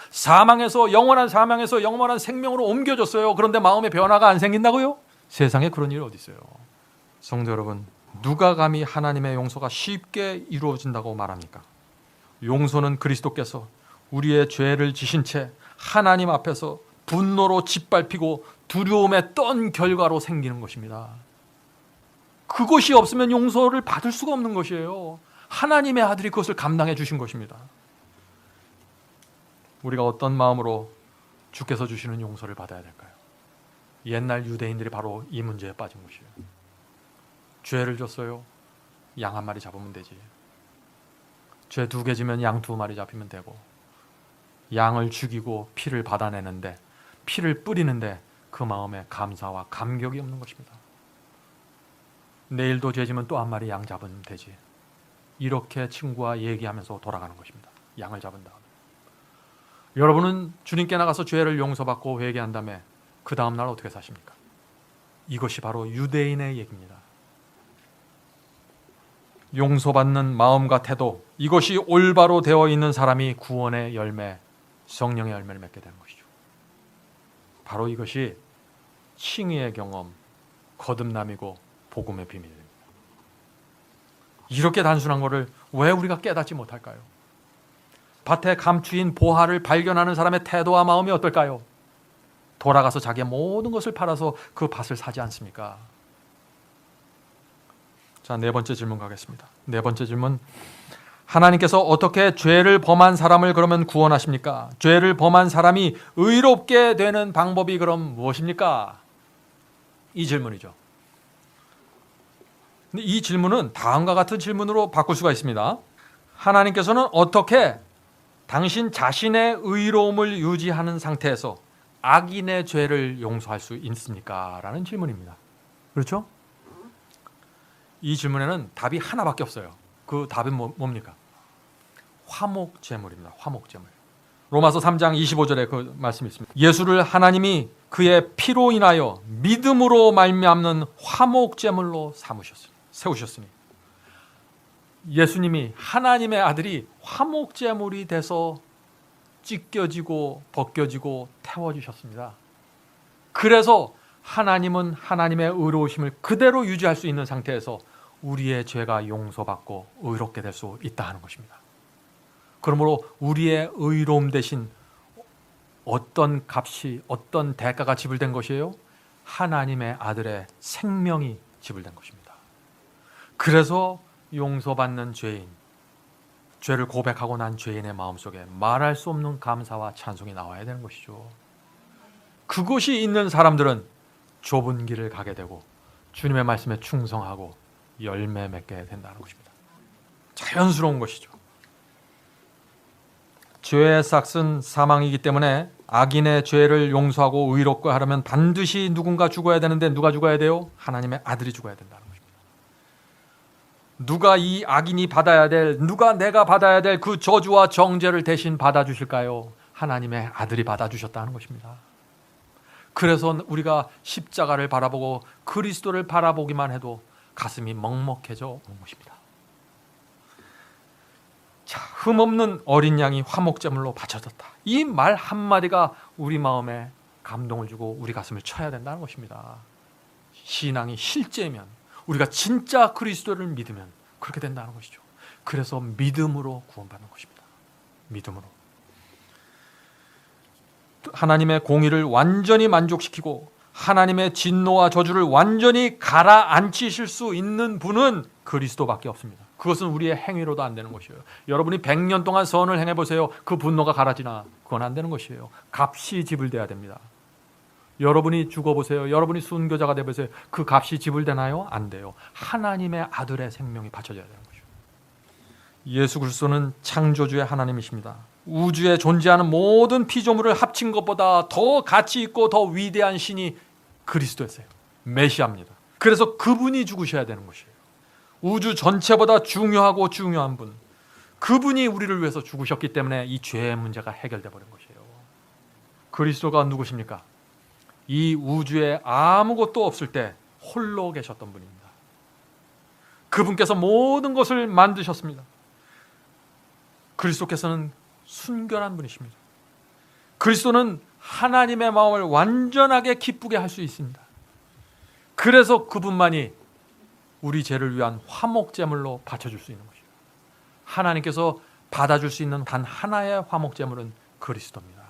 영원한 사망에서 영원한 생명으로 옮겨졌어요. 그런데 마음의 변화가 안 생긴다고요? 세상에 그런 일이 어디 있어요? 성도 여러분, 누가 감히 하나님의 용서가 쉽게 이루어진다고 말합니까? 용서는 그리스도께서 우리의 죄를 지신 채 하나님 앞에서 분노로 짓밟히고 두려움에 떤 결과로 생기는 것입니다. 그것이 없으면 용서를 받을 수가 없는 것이에요. 하나님의 아들이 그것을 감당해 주신 것입니다. 우리가 어떤 마음으로 주께서 주시는 용서를 받아야 될까요? 옛날 유대인들이 바로 이 문제에 빠진 것이에요. 죄를 졌어요. 양 한 마리 잡으면 되지. 죄 2개 지면 양 2마리 잡히면 되고, 양을 죽이고 피를 받아내는데, 피를 뿌리는데 그 마음에 감사와 감격이 없는 것입니다. 내일도 죄 지면 또 1마리 양 잡으면 되지. 이렇게 친구와 얘기하면서 돌아가는 것입니다. 양을 잡은 다음에. 여러분은 주님께 나가서 죄를 용서받고 회개한 다음에 그 다음날 어떻게 사십니까? 이것이 바로 유대인의 얘기입니다. 용서받는 마음과 태도, 이것이 올바로 되어 있는 사람이 구원의 열매, 성령의 열매를 맺게 되는 것이죠. 바로 이것이 칭의의 경험, 거듭남이고 복음의 비밀입니다. 이렇게 단순한 것을 왜 우리가 깨닫지 못할까요? 밭에 감추인 보화를 발견하는 사람의 태도와 마음이 어떨까요? 돌아가서 자기의 모든 것을 팔아서 그 밭을 사지 않습니까? 자, 4번째 질문 가겠습니다. 4번째 질문. 하나님께서 어떻게 죄를 범한 사람을 그러면 구원하십니까? 죄를 범한 사람이 의롭게 되는 방법이 그럼 무엇입니까? 이 질문이죠. 근데 이 질문은 다음과 같은 질문으로 바꿀 수가 있습니다. 하나님께서는 어떻게 당신 자신의 의로움을 유지하는 상태에서 악인의 죄를 용서할 수 있습니까? 라는 질문입니다. 그렇죠? 이 질문에는 답이 하나밖에 없어요. 그 답은 뭡니까? 화목제물입니다. 화목제물. 로마서 3장 25절에 그 말씀이 있습니다. 예수를 하나님이 그의 피로 인하여 믿음으로 말미암는 화목제물로 세우셨으니 예수님이 하나님의 아들이 화목제물이 돼서 찢겨지고 벗겨지고 태워주셨습니다. 그래서 하나님은 하나님의 의로우심을 그대로 유지할 수 있는 상태에서 우리의 죄가 용서받고 의롭게 될 수 있다 하는 것입니다. 그러므로 우리의 의로움 대신 어떤 값이, 어떤 대가가 지불된 것이에요? 하나님의 아들의 생명이 지불된 것입니다. 그래서 용서받는 죄인, 죄를 고백하고 난 죄인의 마음속에 말할 수 없는 감사와 찬송이 나와야 되는 것이죠. 그것이 있는 사람들은 좁은 길을 가게 되고 주님의 말씀에 충성하고 열매 맺게 된다는 것입니다. 자연스러운 것이죠. 죄의 삭은 사망이기 때문에 악인의 죄를 용서하고 의롭게 하려면 반드시 누군가 죽어야 되는데 누가 죽어야 돼요? 하나님의 아들이 죽어야 된다는 것입니다. 누가 이 악인이 받아야 될, 누가 내가 받아야 될 그 저주와 정죄를 대신 받아주실까요? 하나님의 아들이 받아주셨다는 것입니다. 그래서 우리가 십자가를 바라보고 그리스도를 바라보기만 해도 가슴이 먹먹해져 오는 것입니다. 자, 흠없는 어린 양이 화목제물로 바쳐졌다. 이 말 한마디가 우리 마음에 감동을 주고 우리 가슴을 쳐야 된다는 것입니다. 신앙이 실제면, 우리가 진짜 그리스도를 믿으면 그렇게 된다는 것이죠. 그래서 믿음으로 구원받는 것입니다. 믿음으로. 하나님의 공의를 완전히 만족시키고 하나님의 진노와 저주를 완전히 가라앉히실 수 있는 분은 그리스도밖에 없습니다. 그것은 우리의 행위로도 안 되는 것이에요. 여러분이 100년 동안 선을 행해보세요. 그 분노가 가라지나? 그건 안 되는 것이에요. 값이 지불돼야 됩니다. 여러분이 죽어보세요. 여러분이 순교자가 되보세요. 그 값이 지불되나요? 안 돼요. 하나님의 아들의 생명이 바쳐져야 되는 것이죠. 예수 그리스도는 창조주의 하나님이십니다. 우주에 존재하는 모든 피조물을 합친 것보다 더 가치 있고 더 위대한 신이 그리스도였어요. 메시아입니다. 그래서 그분이 죽으셔야 되는 것이에요. 우주 전체보다 중요하고 중요한 분, 그분이 우리를 위해서 죽으셨기 때문에 이 죄의 문제가 해결돼 버린 것이에요. 그리스도가 누구십니까? 이 우주에 아무것도 없을 때 홀로 계셨던 분입니다. 그분께서 모든 것을 만드셨습니다. 그리스도께서는 순결한 분이십니다. 그리스도는 하나님의 마음을 완전하게 기쁘게 할 수 있습니다. 그래서 그분만이 우리 죄를 위한 화목제물로 바쳐줄 수 있는 것이에요. 하나님께서 받아줄 수 있는 단 하나의 화목제물은 그리스도입니다.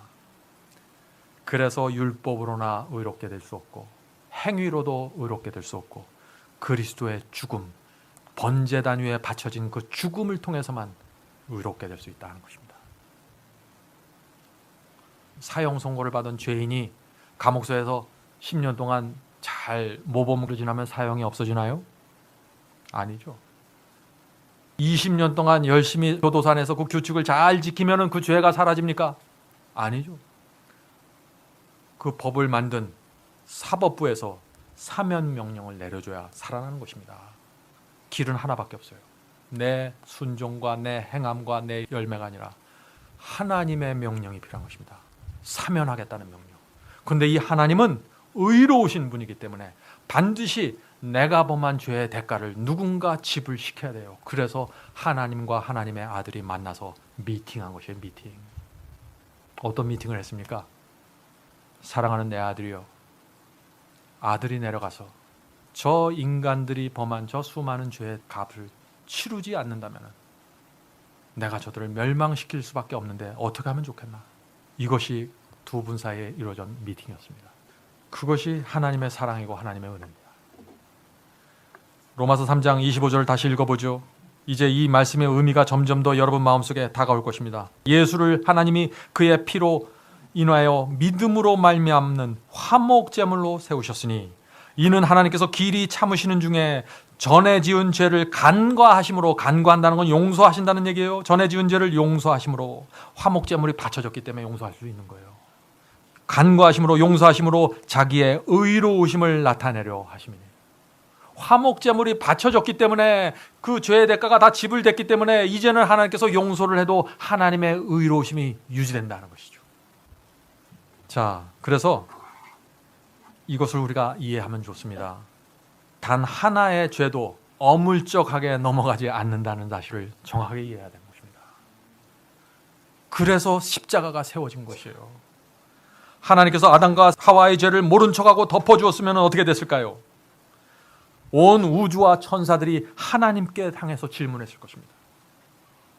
그래서 율법으로나 의롭게 될 수 없고 행위로도 의롭게 될 수 없고 그리스도의 죽음, 번제단 위에 바쳐진 그 죽음을 통해서만 의롭게 될 수 있다는 것입니다. 사형 선고를 받은 죄인이 감옥소에서 10년 동안 잘 모범으로 지나면 사형이 없어지나요? 아니죠. 20년 동안 열심히 교도소 안에서 그 규칙을 잘 지키면 그 죄가 사라집니까? 아니죠. 그 법을 만든 사법부에서 사면 명령을 내려줘야 살아나는 것입니다. 길은 하나밖에 없어요. 내 순종과 내 행함과 내 열매가 아니라 하나님의 명령이 필요한 것입니다. 사면하겠다는 명령. 그런데 이 하나님은 의로우신 분이기 때문에 반드시 내가 범한 죄의 대가를 누군가 지불시켜야 돼요. 그래서 하나님과 하나님의 아들이 만나서 미팅한 것이에요. 미팅. 어떤 미팅을 했습니까? 사랑하는 내 아들이요, 아들이 내려가서 저 인간들이 범한 저 수많은 죄의 값을 치르지 않는다면 내가 저들을 멸망시킬 수밖에 없는데 어떻게 하면 좋겠나? 이것이 두 분 사이에 이루어진 미팅이었습니다. 그것이 하나님의 사랑이고 하나님의 은혜입니다. 로마서 3장 25절을 다시 읽어보죠. 이제 이 말씀의 의미가 점점 더 여러분 마음속에 다가올 것입니다. 예수를 하나님이 그의 피로 인하여 믿음으로 말미암는 화목제물로 세우셨으니 이는 하나님께서 길이 참으시는 중에 전에 지은 죄를 간과하심으로, 간과한다는 건 용서하신다는 얘기예요. 전에 지은 죄를 용서하심으로 화목제물이 바쳐졌기 때문에 용서할 수 있는 거예요. 간과하심으로, 용서하심으로 자기의 의로우심을 나타내려 하심이니, 화목제물이 바쳐졌기 때문에 그 죄의 대가가 다 지불됐기 때문에 이제는 하나님께서 용서를 해도 하나님의 의로우심이 유지된다는 것이죠. 자, 그래서 이것을 우리가 이해하면 좋습니다. 단 하나의 죄도 어물쩍하게 넘어가지 않는다는 사실을 정확하게 이해해야 되는 것입니다. 그래서 십자가가 세워진 것이에요. 하나님께서 아담과 하와의 죄를 모른 척하고 덮어주었으면 어떻게 됐을까요? 온 우주와 천사들이 하나님께 향해서 질문했을 것입니다.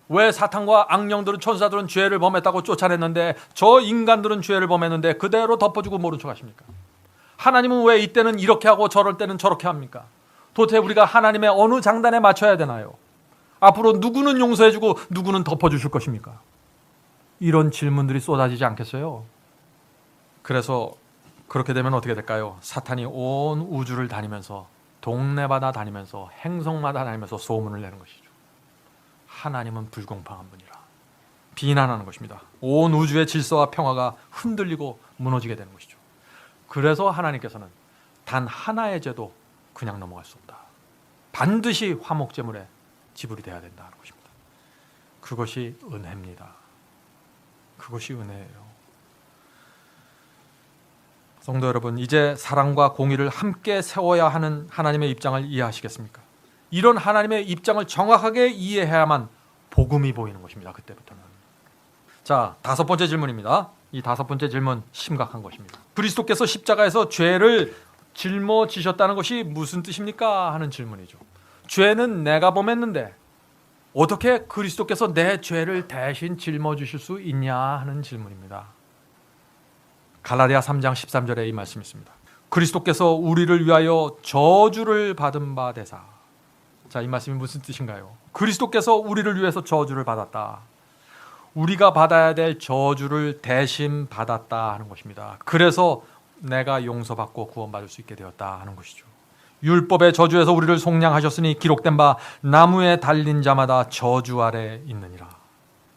왜 사탄과 악령들은, 천사들은 죄를 범했다고 쫓아냈는데 저 인간들은 죄를 범했는데 그대로 덮어주고 모른 척 하십니까? 하나님은 왜 이때는 이렇게 하고 저럴 때는 저렇게 합니까? 도대체 우리가 하나님의 어느 장단에 맞춰야 되나요? 앞으로 누구는 용서해주고 누구는 덮어주실 것입니까? 이런 질문들이 쏟아지지 않겠어요? 그래서 그렇게 되면 어떻게 될까요? 사탄이 온 우주를 다니면서, 동네마다 다니면서, 행성마다 다니면서 소문을 내는 것이죠. 하나님은 불공평한 분이라 비난하는 것입니다. 온 우주의 질서와 평화가 흔들리고 무너지게 되는 것이죠. 그래서 하나님께서는 단 하나의 죄도 그냥 넘어갈 수 없다. 반드시 화목제물에 지불이 돼야 된다는 것입니다. 그것이 은혜입니다. 그것이 은혜예요. 성도 여러분, 이제 사랑과 공의를 함께 세워야 하는 하나님의 입장을 이해하시겠습니까? 이런 하나님의 입장을 정확하게 이해해야만 복음이 보이는 것입니다. 그때부터는. 자, 5번째 질문입니다. 이 5번째 질문 심각한 것입니다. 그리스도께서 십자가에서 죄를 짊어지셨다는 것이 무슨 뜻입니까? 하는 질문이죠. 죄는 내가 범했는데 어떻게 그리스도께서 내 죄를 대신 짊어지실 수 있냐 하는 질문입니다. 갈라디아 3장 13절에 이 말씀이 있습니다. 그리스도께서 우리를 위하여 저주를 받은 바 되사. 자, 이 말씀이 무슨 뜻인가요? 그리스도께서 우리를 위해서 저주를 받았다. 우리가 받아야 될 저주를 대신 받았다 하는 것입니다. 그래서 내가 용서받고 구원받을 수 있게 되었다 하는 것이죠. 율법의 저주에서 우리를 속량하셨으니 기록된 바 나무에 달린 자마다 저주 아래 있느니라.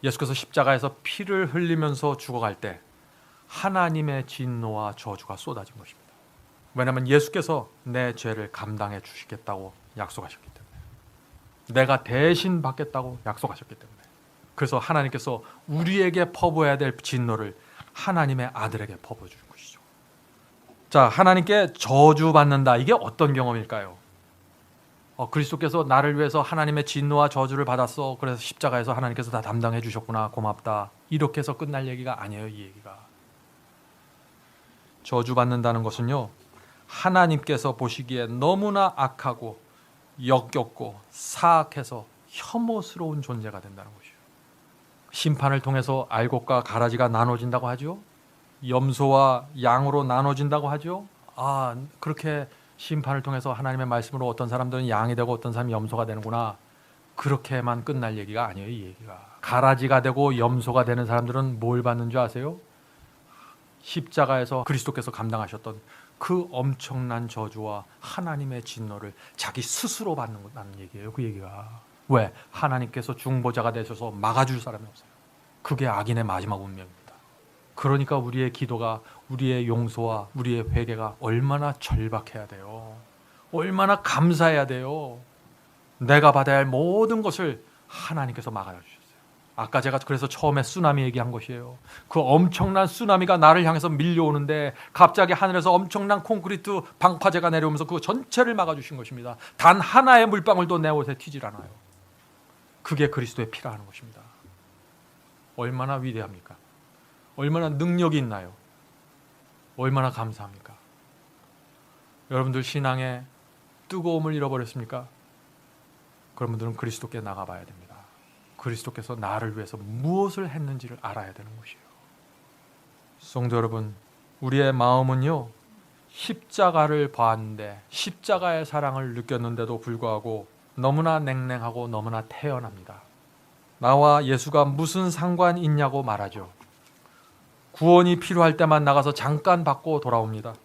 예수께서 십자가에서 피를 흘리면서 죽어갈 때 하나님의 진노와 저주가 쏟아진 것입니다. 왜냐하면 예수께서 내 죄를 감당해 주시겠다고 약속하셨기 때문에, 내가 대신 받겠다고 약속하셨기 때문에, 그래서 하나님께서 우리에게 퍼부어야 될 진노를 하나님의 아들에게 퍼부어주는 것이죠. 자, 하나님께 저주받는다. 이게 어떤 경험일까요? 그리스도께서 나를 위해서 하나님의 진노와 저주를 받았어. 그래서 십자가에서 하나님께서 다 담당해 주셨구나. 고맙다. 이렇게 해서 끝날 얘기가 아니에요. 이 얘기가. 저주받는다는 것은요, 하나님께서 보시기에 너무나 악하고 역겹고 사악해서 혐오스러운 존재가 된다는 것이요. 심판을 통해서 알곡과 가라지가 나눠진다고 하죠. 염소와 양으로 나눠진다고 하죠. 그렇게 심판을 통해서 하나님의 말씀으로 어떤 사람들은 양이 되고 어떤 사람이 염소가 되는구나. 그렇게만 끝날 얘기가 아니에요. 이 얘기가. 가라지가 되고 염소가 되는 사람들은 뭘 받는 줄 아세요? 십자가에서 그리스도께서 감당하셨던 그 엄청난 저주와 하나님의 진노를 자기 스스로 받는다는 얘기예요. 그 얘기가. 왜? 하나님께서 중보자가 되셔서 막아줄 사람이 없어요. 그게 악인의 마지막 운명입니다. 그러니까 우리의 기도가, 우리의 용서와 우리의 회개가 얼마나 절박해야 돼요. 얼마나 감사해야 돼요. 내가 받아야 할 모든 것을 하나님께서 막아주셨어요. 아까 제가 그래서 처음에 쓰나미 얘기한 것이에요. 그 엄청난 쓰나미가 나를 향해서 밀려오는데 갑자기 하늘에서 엄청난 콘크리트 방파제가 내려오면서 그 전체를 막아주신 것입니다. 단 하나의 물방울도 내 옷에 튀질 않아요. 그게 그리스도의 피라 하는 것입니다. 얼마나 위대합니까? 얼마나 능력이 있나요? 얼마나 감사합니까? 여러분들 신앙의 뜨거움을 잃어버렸습니까? 그런 분들은 그리스도께 나가봐야 됩니다. 그리스도께서 나를 위해서 무엇을 했는지를 알아야 되는 것이에요. 성도 여러분, 우리의 마음은요, 십자가를 봤는데 십자가의 사랑을 느꼈는데도 불구하고 너무나 냉랭하고 너무나 태연합니다. 나와 예수가 무슨 상관이 있냐고 말하죠. 구원이 필요할 때만 나가서 잠깐 받고 돌아옵니다.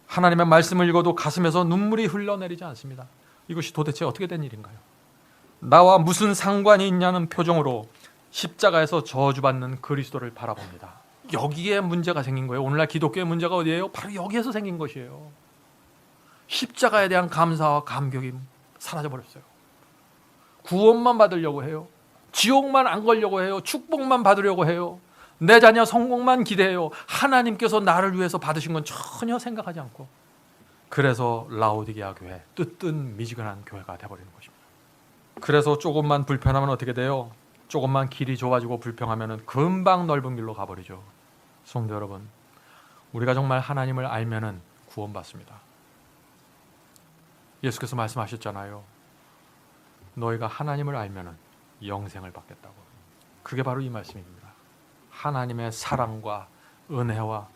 하나님의 말씀을 읽어도 가슴에서 눈물이 흘러내리지 않습니다. 이것이 도대체 어떻게 된 일인가요? 나와 무슨 상관이 있냐는 표정으로 십자가에서 저주받는 그리스도를 바라봅니다. 여기에 문제가 생긴 거예요. 오늘날 기독교의 문제가 어디예요? 바로 여기에서 생긴 것이에요. 십자가에 대한 감사와 감격이 사라져버렸어요. 구원만 받으려고 해요. 지옥만 안 걸려고 해요. 축복만 받으려고 해요. 내 자녀 성공만 기대해요. 하나님께서 나를 위해서 받으신 건 전혀 생각하지 않고, 그래서 라오디게아 교회, 뜨뜻 미지근한 교회가 되어버리는 것입니다. 그래서 조금만 불편하면 어떻게 돼요? 조금만 길이 좁아지고 불평하면 금방 넓은 길로 가버리죠. 성도 여러분, 우리가 정말 하나님을 알면은 구원받습니다. 예수께서 말씀하셨잖아요. 너희가 하나님을 알면은 영생을 받겠다고. 그게 바로 이 말씀입니다. 하나님의 사랑과 은혜와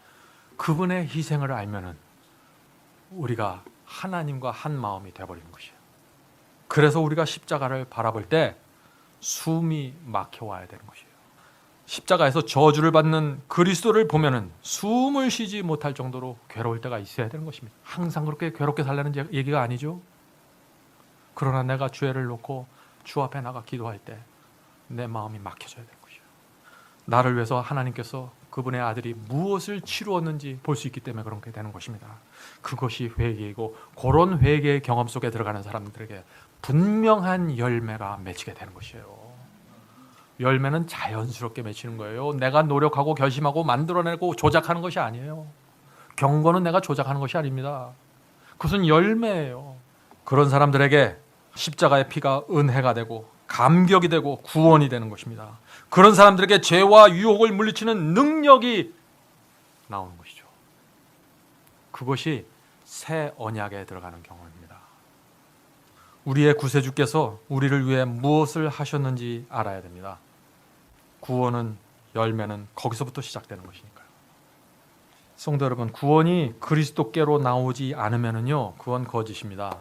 그분의 희생을 알면은 우리가 하나님과 한 마음이 되어버리는 것이에요. 그래서 우리가 십자가를 바라볼 때 숨이 막혀와야 되는 것이에요. 십자가에서 저주를 받는 그리스도를 보면은 숨을 쉬지 못할 정도로 괴로울 때가 있어야 되는 것입니다. 항상 그렇게 괴롭게 살라는 얘기가 아니죠. 그러나 내가 죄를 놓고 주 앞에 나가 기도할 때 내 마음이 막혀져야 되는 것이에요. 나를 위해서 하나님께서 그분의 아들이 무엇을 치루었는지 볼 수 있기 때문에 그렇게 되는 것입니다. 그것이 회개이고, 그런 회개의 경험 속에 들어가는 사람들에게 분명한 열매가 맺히게 되는 것이에요. 열매는 자연스럽게 맺히는 거예요. 내가 노력하고 결심하고 만들어내고 조작하는 것이 아니에요. 경건은 내가 조작하는 것이 아닙니다. 그것은 열매예요. 그런 사람들에게 십자가의 피가 은혜가 되고 감격이 되고 구원이 되는 것입니다. 그런 사람들에게 죄와 유혹을 물리치는 능력이 나오는 것이죠. 그것이 새 언약에 들어가는 경험입니다. 우리의 구세주께서 우리를 위해 무엇을 하셨는지 알아야 됩니다. 구원은, 열매는 거기서부터 시작되는 것이니까요. 성도 여러분, 구원이 그리스도께로 나오지 않으면요, 그건 거짓입니다.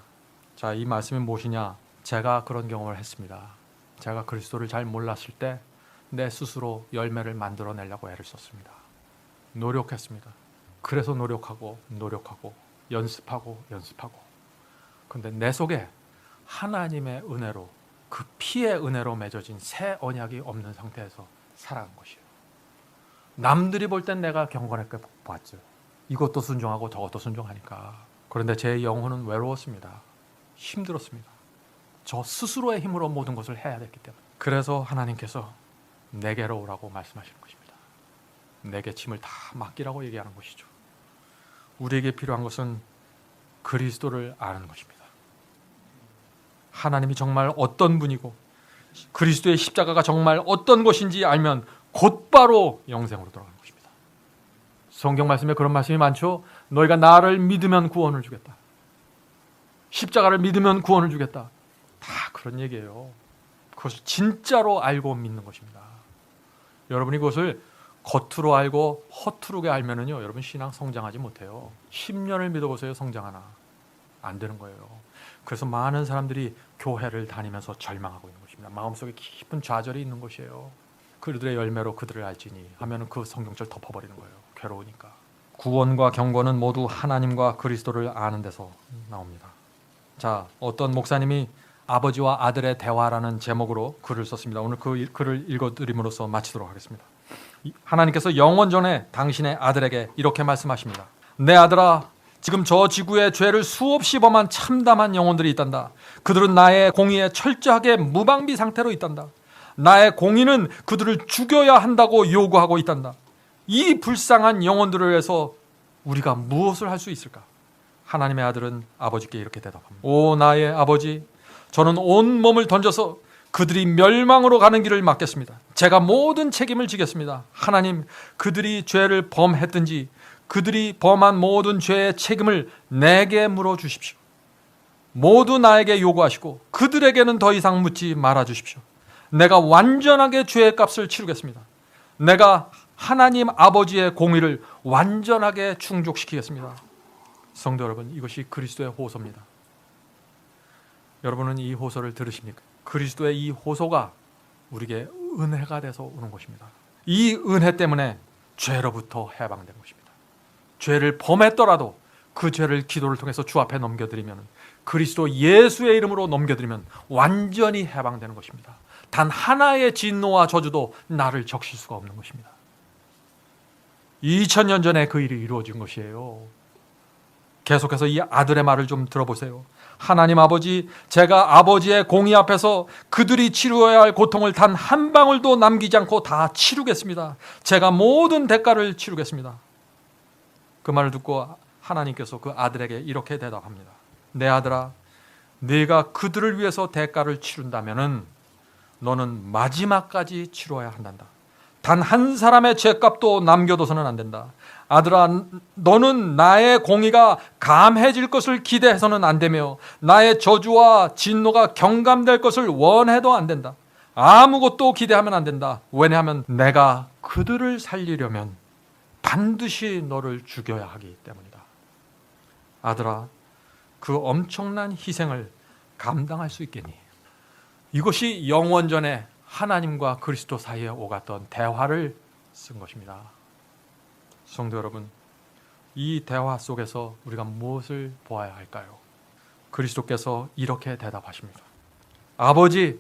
자, 이 말씀이 무엇이냐? 제가 그런 경험을 했습니다. 제가 그리스도를 잘 몰랐을 때 내 스스로 열매를 만들어내려고 애를 썼습니다. 노력했습니다. 그래서 노력하고 연습하고 그런데 내 속에 하나님의 은혜로, 그 피의 은혜로 맺어진 새 언약이 없는 상태에서 살아간 것이에요. 남들이 볼 땐 내가 경건하게 봤죠. 이것도 순종하고 저것도 순종하니까. 그런데 제 영혼은 외로웠습니다. 힘들었습니다. 저 스스로의 힘으로 모든 것을 해야 됐기 때문에. 그래서 하나님께서 내게로 오라고 말씀하시는 것입니다. 내게 짐을 다 맡기라고 얘기하는 것이죠. 우리에게 필요한 것은 그리스도를 아는 것입니다. 하나님이 정말 어떤 분이고 그리스도의 십자가가 정말 어떤 것인지 알면 곧바로 영생으로 돌아가는 것입니다. 성경 말씀에 그런 말씀이 많죠. 너희가 나를 믿으면 구원을 주겠다. 십자가를 믿으면 구원을 주겠다. 다 그런 얘기예요. 그것을 진짜로 알고 믿는 것입니다. 여러분이 그것을 겉으로 알고 허투루게 알면은요, 여러분 신앙 성장하지 못해요. 10년을 믿어보세요. 성장하나? 안 되는 거예요. 그래서 많은 사람들이 교회를 다니면서 절망하고 있는 것입니다. 마음속에 깊은 좌절이 있는 것이에요. 그들의 열매로 그들을 알지니 하면은 그 성경절 덮어버리는 거예요. 괴로우니까. 구원과 경고는 모두 하나님과 그리스도를 아는 데서 나옵니다. 자, 어떤 목사님이 아버지와 아들의 대화라는 제목으로 글을 썼습니다. 오늘 그 글을 읽어드림으로써 마치도록 하겠습니다. 하나님께서 영원 전에 당신의 아들에게 이렇게 말씀하십니다. 내 아들아, 지금 저 지구에 죄를 수없이 범한 참담한 영혼들이 있단다. 그들은 나의 공의에 철저하게 무방비 상태로 있단다. 나의 공의는 그들을 죽여야 한다고 요구하고 있단다. 이 불쌍한 영혼들을 위해서 우리가 무엇을 할 수 있을까? 하나님의 아들은 아버지께 이렇게 대답합니다. 오 나의 아버지, 저는 온 몸을 던져서 그들이 멸망으로 가는 길을 막겠습니다. 제가 모든 책임을 지겠습니다. 하나님, 그들이 죄를 범했든지 그들이 범한 모든 죄의 책임을 내게 물어주십시오. 모두 나에게 요구하시고 그들에게는 더 이상 묻지 말아주십시오. 내가 완전하게 죄의 값을 치르겠습니다. 내가 하나님 아버지의 공의를 완전하게 충족시키겠습니다. 성도 여러분, 이것이 그리스도의 호소입니다. 여러분은 이 호소를 들으십니까? 그리스도의 이 호소가 우리에게 은혜가 돼서 오는 것입니다. 이 은혜 때문에 죄로부터 해방된 것입니다. 죄를 범했더라도 그 죄를 기도를 통해서 주 앞에 넘겨드리면, 그리스도 예수의 이름으로 넘겨드리면 완전히 해방되는 것입니다. 단 하나의 진노와 저주도 나를 적실 수가 없는 것입니다. 2000년 전에 그 일이 이루어진 것이에요. 계속해서 이 아들의 말을 좀 들어보세요. 하나님 아버지, 제가 아버지의 공의 앞에서 그들이 치루어야 할 고통을 단 한 방울도 남기지 않고 다 치르겠습니다. 제가 모든 대가를 치르겠습니다. 그 말을 듣고 하나님께서 그 아들에게 이렇게 대답합니다. 내 아들아, 네가 그들을 위해서 대가를 치른다면은 너는 마지막까지 치러야 한단다. 단 한 사람의 죄값도 남겨둬서는 안 된다. 아들아, 너는 나의 공의가 감해질 것을 기대해서는 안 되며 나의 저주와 진노가 경감될 것을 원해도 안 된다. 아무것도 기대하면 안 된다. 왜냐하면 내가 그들을 살리려면 반드시 너를 죽여야 하기 때문이다. 아들아, 그 엄청난 희생을 감당할 수 있겠니? 이것이 영원전에 하나님과 그리스도 사이에 오갔던 대화를 쓴 것입니다. 성도 여러분, 이 대화 속에서 우리가 무엇을 보아야 할까요? 그리스도께서 이렇게 대답하십니다. 아버지,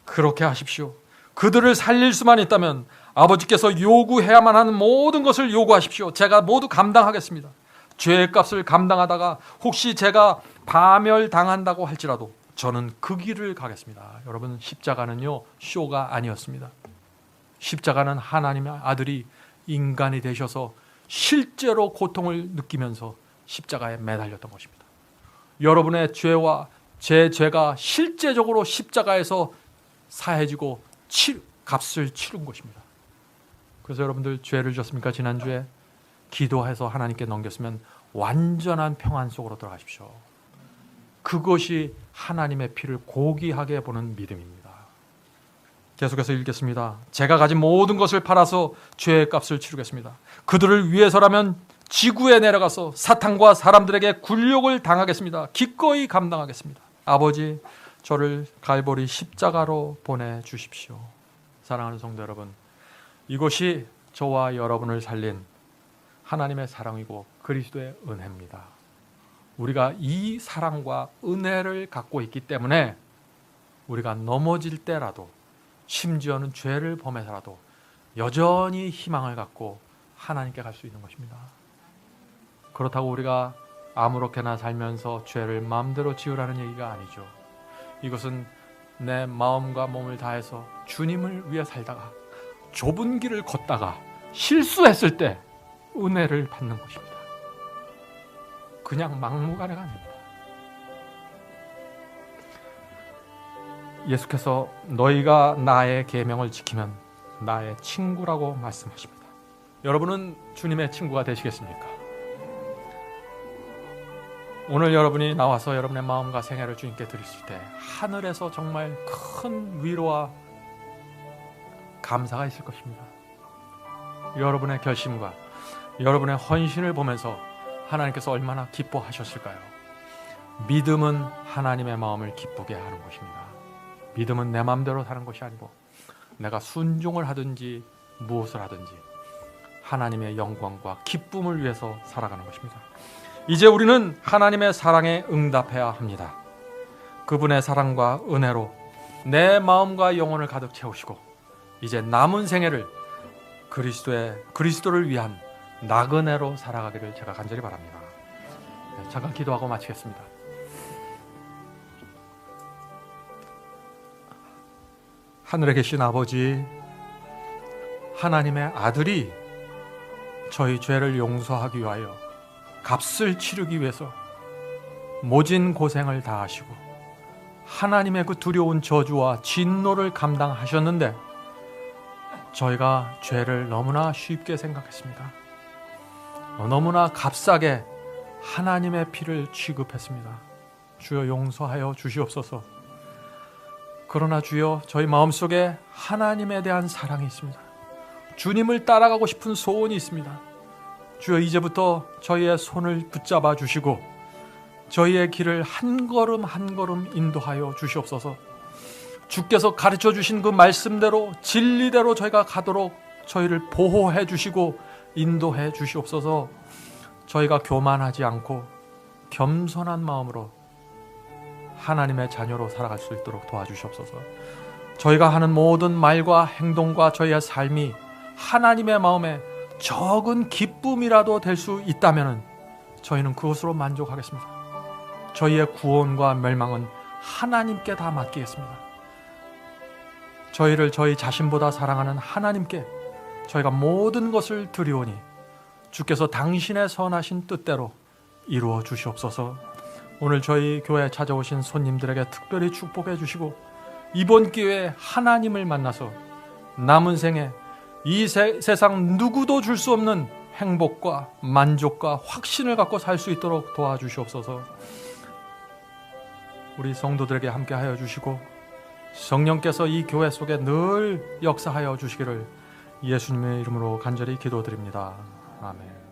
그렇게 하십시오. 그들을 살릴 수만 있다면 아버지께서 요구해야만 하는 모든 것을 요구하십시오. 제가 모두 감당하겠습니다. 죄의 값을 감당하다가 혹시 제가 파멸당한다고 할지라도 저는 그 길을 가겠습니다. 여러분, 십자가는요, 쇼가 아니었습니다. 십자가는 하나님의 아들이 인간이 되셔서 실제로 고통을 느끼면서 십자가에 매달렸던 것입니다. 여러분의 죄와 제 죄가 실제적으로 십자가에서 사해지고 값을 치른 것입니다. 그래서 여러분들 죄를 졌습니까? 지난주에 기도해서 하나님께 넘겼으면 완전한 평안 속으로 들어가십시오. 그것이 하나님의 피를 고귀하게 보는 믿음입니다. 계속해서 읽겠습니다. 제가 가진 모든 것을 팔아서 죄의 값을 치르겠습니다. 그들을 위해서라면 지구에 내려가서 사탄과 사람들에게 굴욕을 당하겠습니다. 기꺼이 감당하겠습니다. 아버지, 저를 갈보리 십자가로 보내주십시오. 사랑하는 성도 여러분, 이것이 저와 여러분을 살린 하나님의 사랑이고 그리스도의 은혜입니다. 우리가 이 사랑과 은혜를 갖고 있기 때문에 우리가 넘어질 때라도, 심지어는 죄를 범해서라도 여전히 희망을 갖고 하나님께 갈 수 있는 것입니다. 그렇다고 우리가 아무렇게나 살면서 죄를 마음대로 지으라는 얘기가 아니죠. 이것은 내 마음과 몸을 다해서 주님을 위해 살다가 좁은 길을 걷다가 실수했을 때 은혜를 받는 것입니다. 그냥 막무가내가 아닙니다. 예수께서 너희가 나의 계명을 지키면 나의 친구라고 말씀하십니다. 여러분은 주님의 친구가 되시겠습니까? 오늘 여러분이 나와서 여러분의 마음과 생애를 주님께 드리실 때 하늘에서 정말 큰 위로와 감사가 있을 것입니다. 여러분의 결심과 여러분의 헌신을 보면서 하나님께서 얼마나 기뻐하셨을까요? 믿음은 하나님의 마음을 기쁘게 하는 것입니다. 믿음은 내 마음대로 사는 것이 아니고 내가 순종을 하든지 무엇을 하든지 하나님의 영광과 기쁨을 위해서 살아가는 것입니다. 이제 우리는 하나님의 사랑에 응답해야 합니다. 그분의 사랑과 은혜로 내 마음과 영혼을 가득 채우시고 이제 남은 생애를 그리스도를 위한 나그네로 살아가기를 제가 간절히 바랍니다. 잠깐 기도하고 마치겠습니다. 하늘에 계신 아버지, 하나님의 아들이 저희 죄를 용서하기 위하여 값을 치르기 위해서 모진 고생을 다하시고 하나님의 그 두려운 저주와 진노를 감당하셨는데 저희가 죄를 너무나 쉽게 생각했습니다. 너무나 값싸게 하나님의 피를 취급했습니다. 주여 용서하여 주시옵소서. 그러나 주여 저희 마음속에 하나님에 대한 사랑이 있습니다. 주님을 따라가고 싶은 소원이 있습니다. 주여 이제부터 저희의 손을 붙잡아 주시고 저희의 길을 한 걸음 한 걸음 인도하여 주시옵소서. 주께서 가르쳐 주신 그 말씀대로 진리대로 저희가 가도록 저희를 보호해 주시고 인도해 주시옵소서. 저희가 교만하지 않고 겸손한 마음으로 하나님의 자녀로 살아갈 수 있도록 도와주시옵소서. 저희가 하는 모든 말과 행동과 저희의 삶이 하나님의 마음에 적은 기쁨이라도 될 수 있다면 저희는 그것으로 만족하겠습니다. 저희의 구원과 멸망은 하나님께 다 맡기겠습니다. 저희를 저희 자신보다 사랑하는 하나님께 저희가 모든 것을 드리오니 주께서 당신의 선하신 뜻대로 이루어 주시옵소서. 오늘 저희 교회에 찾아오신 손님들에게 특별히 축복해 주시고 이번 기회에 하나님을 만나서 남은 생에 이 세상 누구도 줄 수 없는 행복과 만족과 확신을 갖고 살 수 있도록 도와주시옵소서. 우리 성도들에게 함께하여 주시고 성령께서 이 교회 속에 늘 역사하여 주시기를 예수님의 이름으로 간절히 기도드립니다. 아멘.